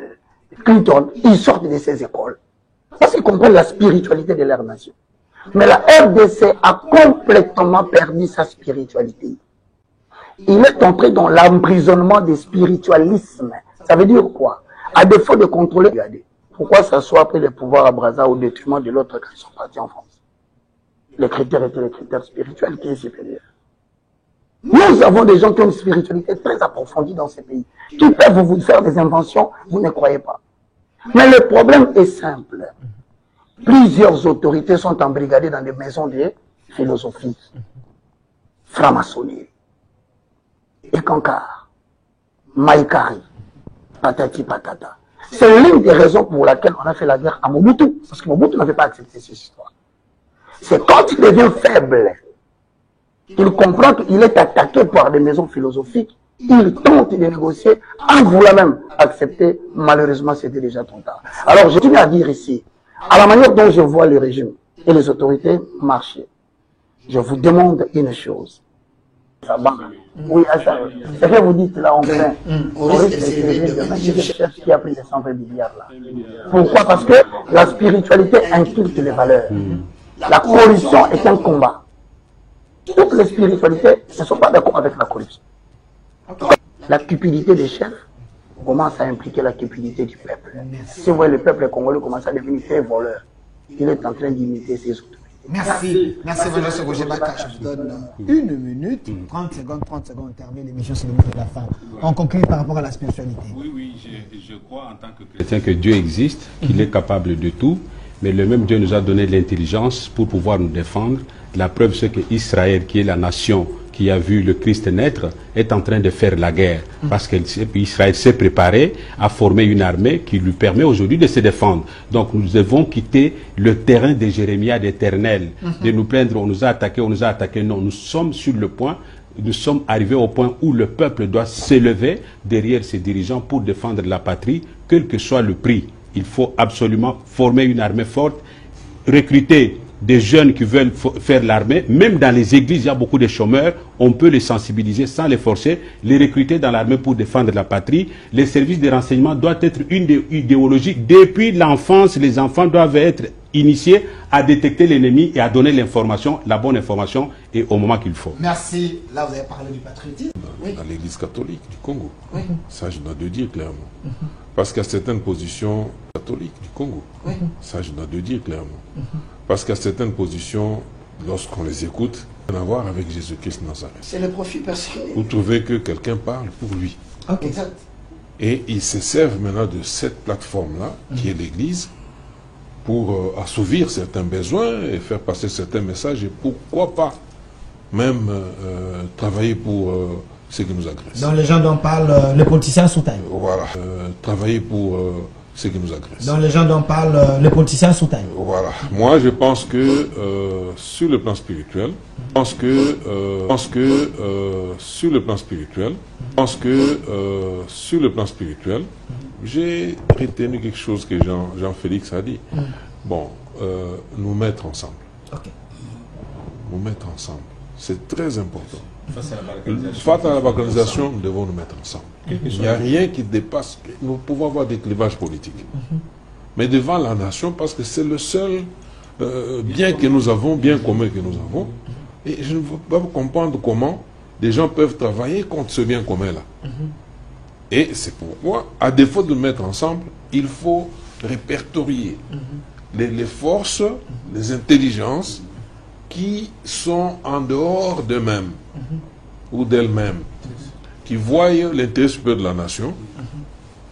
Clinton, ils sortent de ces écoles. Parce qu'ils comprennent la spiritualité de leur nation. Mais la RDC a complètement perdu sa spiritualité. Il est entré dans l'emprisonnement des spiritualismes. Ça veut dire quoi? À défaut de contrôler, pourquoi s'asseoir après le pouvoir à Brazza au détriment de l'autre quand ils sont partis en France? Les critères étaient les critères spirituels qui est supérieur. Nous avons des gens qui ont une spiritualité très approfondie dans ces pays, qui peuvent vous faire des inventions, vous ne croyez pas. Mais le problème est simple. Plusieurs autorités sont embrigadées dans des maisons de philosophie, franc-maçonnerie, Ekankar, Maïkari, patati patata. C'est l'une des raisons pour laquelle on a fait la guerre à Mobutu, parce que Mobutu n'avait pas accepté cette histoire. C'est quand il devient faible, il comprend qu'il est attaqué par des maisons philosophiques, il tente de négocier en voulant même accepter. Malheureusement, c'était déjà trop tard. Alors, je tiens à dire ici, à la manière dont je vois le régime et les autorités marcher, je vous demande une chose. Oui, ce que vous dites là, on vient. On risque de chef qui a pris les 120 milliards là. Pourquoi? Parce que la spiritualité inculque les valeurs. La corruption est un combat. Toutes les spiritualités ne sont pas d'accord avec la corruption. La cupidité des chefs commence à impliquer la cupidité du peuple. Si vous voyez le peuple congolais commence à devenir très voleur, il est en train d'imiter ses autorités. Merci. Merci, Monsieur Roger Baka. Je vous donne 1 minute, 30 secondes, termine l'émission, c'est le mot de la fin. On conclut par rapport à la spiritualité. Oui, je crois en tant que chrétien que Dieu existe, qu'il est capable de tout, mais le même Dieu nous a donné l'intelligence pour pouvoir nous défendre. La preuve, c'est que Israël, qui est la nation qui a vu le Christ naître, est en train de faire la guerre. Parce qu'Israël s'est préparé à former une armée qui lui permet aujourd'hui de se défendre. Donc nous devons quitter le terrain de Jérémie d'Éternel, de nous plaindre, on nous a attaqué. Non, nous sommes sur le point, nous sommes arrivés au point où le peuple doit s'élever derrière ses dirigeants pour défendre la patrie, quel que soit le prix. Il faut absolument former une armée forte, recruter des jeunes qui veulent faire l'armée. Même dans les églises, il y a beaucoup de chômeurs. On peut les sensibiliser sans les forcer, les recruter dans l'armée pour défendre la patrie. Les services de renseignement doivent être une idéologie. Depuis l'enfance, les enfants doivent être initiés à détecter l'ennemi et à donner l'information, la bonne information, et au moment qu'il faut. Merci. Là, vous avez parlé du patriotisme. Dans l'église catholique du Congo. Ça, je dois le dire clairement. Parce qu'il y a certaines positions catholiques du Congo. Ça, je dois le dire clairement. Parce qu'il y a certaines positions, lorsqu'on les écoute, rien à voir avec Jésus-Christ Nazareth. C'est le profit personnel. Vous trouvez que quelqu'un parle pour lui. Exact. Et ils se servent maintenant de cette plateforme-là, qui est l'Église, pour assouvir certains besoins et faire passer certains messages. Et pourquoi pas même travailler pour ceux qui nous agressent. Dans les gens dont parlent les politiciens sous-taille. Voilà. Travailler pour ceux qui nous agressent. Dans les gens dont parlent les politiciens sous-taille. Voilà. Moi, je pense que sur le plan spirituel, j'ai retenu quelque chose que Jean-Félix a dit. Bon, nous mettre ensemble. Okay. Nous mettre ensemble. C'est très important. Face à la balkanisation, nous devons nous mettre ensemble. Il n'y a rien qui dépasse. Nous pouvons avoir des clivages politiques. Mais devant la nation, parce que c'est le seul bien que nous avons, bien commun que nous avons. Et je ne veux pas comprendre comment des gens peuvent travailler contre ce bien commun-là. Et c'est pourquoi, à défaut de nous mettre ensemble, il faut répertorier les forces, les intelligences qui sont en dehors d'eux-mêmes ou d'elles-mêmes, qui voient l'intérêt supérieur de la nation,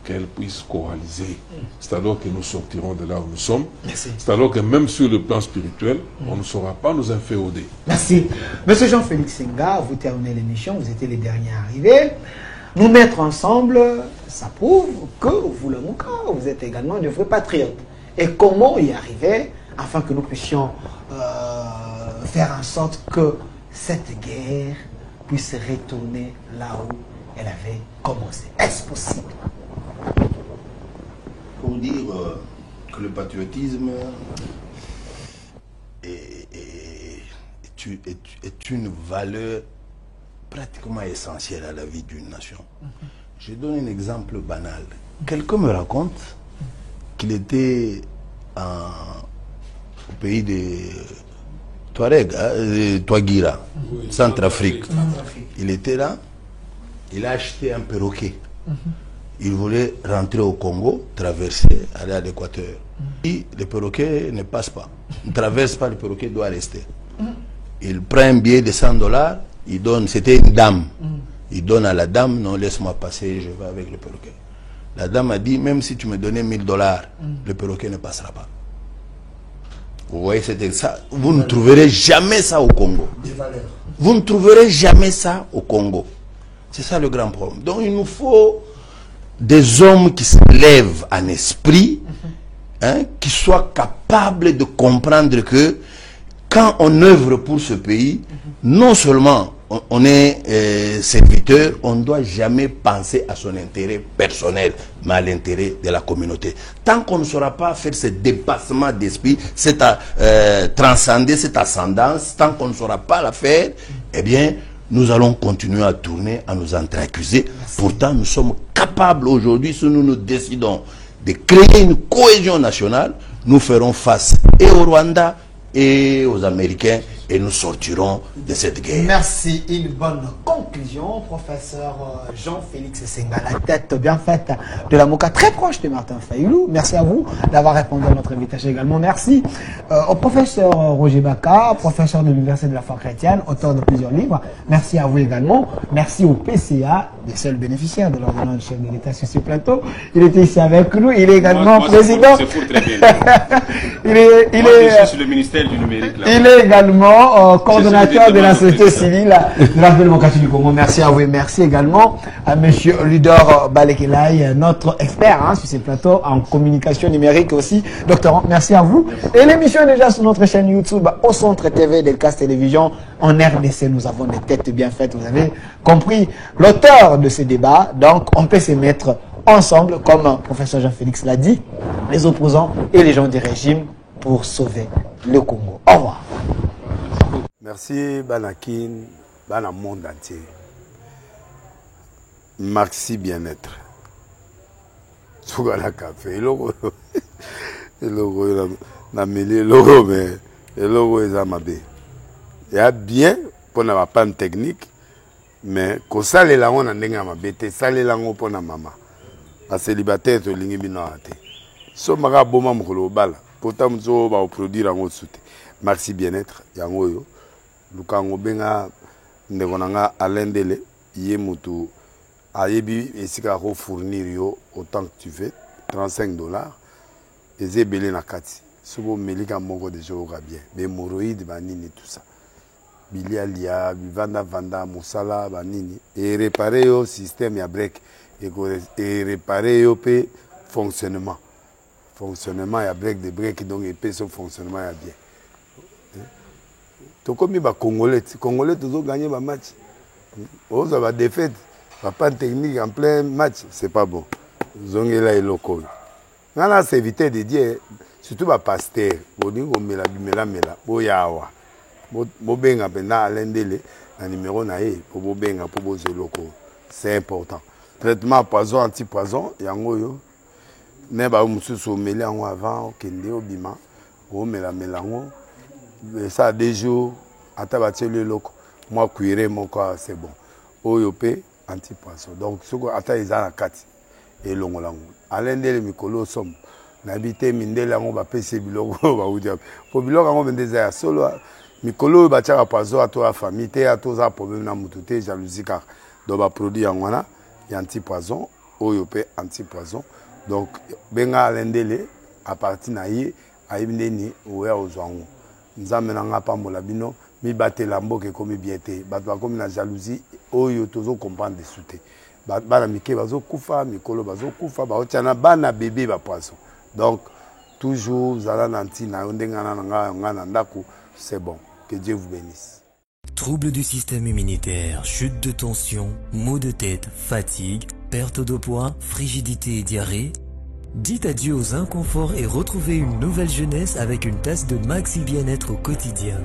qu'elles puissent coaliser. C'est alors que nous sortirons de là où nous sommes. C'est alors que même sur le plan spirituel, on ne saura pas nous inféoder. Merci. Monsieur Jean-Félix Senga, vous terminez l'émission, vous étiez les derniers arrivés. Nous mettre ensemble, ça prouve que vous, le Mouka, vous êtes également de vrais patriotes. Et comment y arriver afin que nous puissions faire en sorte que cette guerre puisse retourner là où elle avait commencé. Est-ce possible? Pour dire que le patriotisme est une valeur pratiquement essentielle à la vie d'une nation. Je donne un exemple banal. Quelqu'un me raconte qu'il était au pays de Touareg, Touagira, Centrafrique. Il était là, il a acheté un perroquet. Il voulait rentrer au Congo, traverser, aller à l'Équateur. Et le perroquet ne passe pas. Il ne traverse pas, le perroquet doit rester. Il prend un billet de $100, il donne, c'était une dame. Il donne à la dame, non, laisse-moi passer, je vais avec le perroquet. La dame a dit, même si tu me donnais $1000, le perroquet ne passera pas. Vous voyez, c'était ça. Vous ne trouverez jamais ça au Congo. Vous ne trouverez jamais ça au Congo. C'est ça le grand problème. Donc il nous faut des hommes qui se lèvent en esprit, qui soient capables de comprendre que quand on œuvre pour ce pays, non seulement on est serviteur, on ne doit jamais penser à son intérêt personnel, mais à l'intérêt de la communauté. Tant qu'on ne saura pas faire ce dépassement d'esprit, transcender cette ascendance, tant qu'on ne saura pas la faire, eh bien, nous allons continuer à tourner, à nous entre-accuser. Pourtant, nous sommes capables aujourd'hui, si nous nous décidons de créer une cohésion nationale, nous ferons face et au Rwanda et aux Américains et nous sortirons de cette guerre. Merci. Une bonne conclusion, professeur Jean-Félix Senga, la tête bien faite de la Mouka, très proche de Martin Fayulu. Merci à vous d'avoir répondu à notre invitation également. Merci au professeur Roger Baka, professeur de l'Université de la foi chrétienne, auteur de plusieurs livres. Merci à vous également. Merci au PCA, des seuls bénéficiaires de l'ordonnance du chef de l'État sur ce plateau. Il était ici avec nous. Il est également président. Il est sur le ministère du numérique. Là. Il est également coordonnateur de la société civile de la démocratie du Congo. Merci à vous et merci également à monsieur Ludor Balekelai, notre expert sur ces plateaux en communication numérique aussi. Doctorant, merci à vous. Et l'émission est déjà sur notre chaîne YouTube au Centre TV d'Elcas Télévision. En RDC, nous avons des têtes bien faites. Vous avez compris l'auteur de ce débat. Donc, on peut se mettre ensemble, comme le professeur Jean-Félix l'a dit, les opposants et les gens du régime pour sauver le Congo. Au revoir. Merci Banakin, Bana monde entier. Merci bien-être. Sougala café, logo na meli logo mais logo ezamabe. Il y a bien pour na panne technique mais ko sale la on ndenge mabe te sale la ngo pona mama. A célibataire to lingi bino ate. So maka boma mukolo bala. Pourtant mzo ba produire ngo soute. Merci bien-être yango yo. Lukango benga ndekonanga alendele yé mutu ayebi esika ko fournir yo autant que tu veux $35 ezebele na kati sobo melika moko de jour bien mais hémorroïdes banini tout ça bilialia vanda mosala banini et réparer au système ya break et réparer au pe fonctionnement ya break de break donc et son fonctionnement ya bien. To comme ba congolais toujours gagner ba match. On va défaite, pas technique en plein match, c'est pas bon. Zongela et loco. Nana c'est éviter de dire surtout ba pasteur, bodingo mela boyawa. Bo benga pena alendele na numéro na e pour bo benga pour bo loco. C'est important. Traitement poison anti-poison yango yo. Ne ba mususu meli yango avant kende obima. O melango. Ça des jours à le loco. Moi cuire mon corps c'est bon. Oyopé anti-poison. Donc ce que ata izana kati et longolango. Alendele mikolo somme. N'habité mindela ngo ba pese biloko ba udia. Po biloko ngo bendeza solo mikolo ba tchaka poison à toi famille te à toi problème na mututé jalousie car do ba produit yangwana ya anti-poison oyopé anti-poison. Donc benga alendele à partir na ye ayibindeni oya ozwango. Nzambe nanga pambola bino mi batela mboke komi biete bato bakomi na jalousie oyo tozo comprendre de souté bana mike bazo kufa mikolo bazo kufa baotiana bana bébé ba poisson. Donc toujours zala nanti na ndengana nga na ndako c'est bon. Que Dieu vous bénisse. Troubles du système immunitaire, chute de tension, maux de tête, fatigue, perte de poids, frigidité et diarrhée. Dites adieu aux inconforts et retrouvez une nouvelle jeunesse avec une tasse de Maxi Bien-être au quotidien.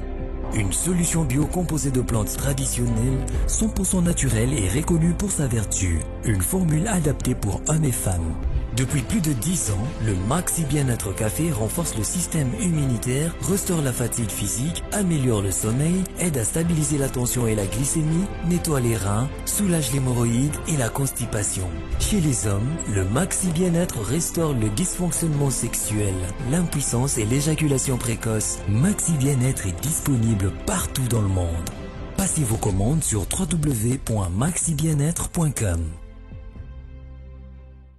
Une solution bio composée de plantes traditionnelles, 100% naturelle et reconnue pour sa vertu. Une formule adaptée pour hommes et femmes. Depuis plus de 10 ans, le Maxi Bien-être Café renforce le système immunitaire, restaure la fatigue physique, améliore le sommeil, aide à stabiliser la tension et la glycémie, nettoie les reins, soulage l'hémorroïde et la constipation. Chez les hommes, le Maxi Bien-être restaure le dysfonctionnement sexuel, l'impuissance et l'éjaculation précoce. Maxi Bien-être est disponible partout dans le monde. Passez vos commandes sur www.maxibienêtre.com.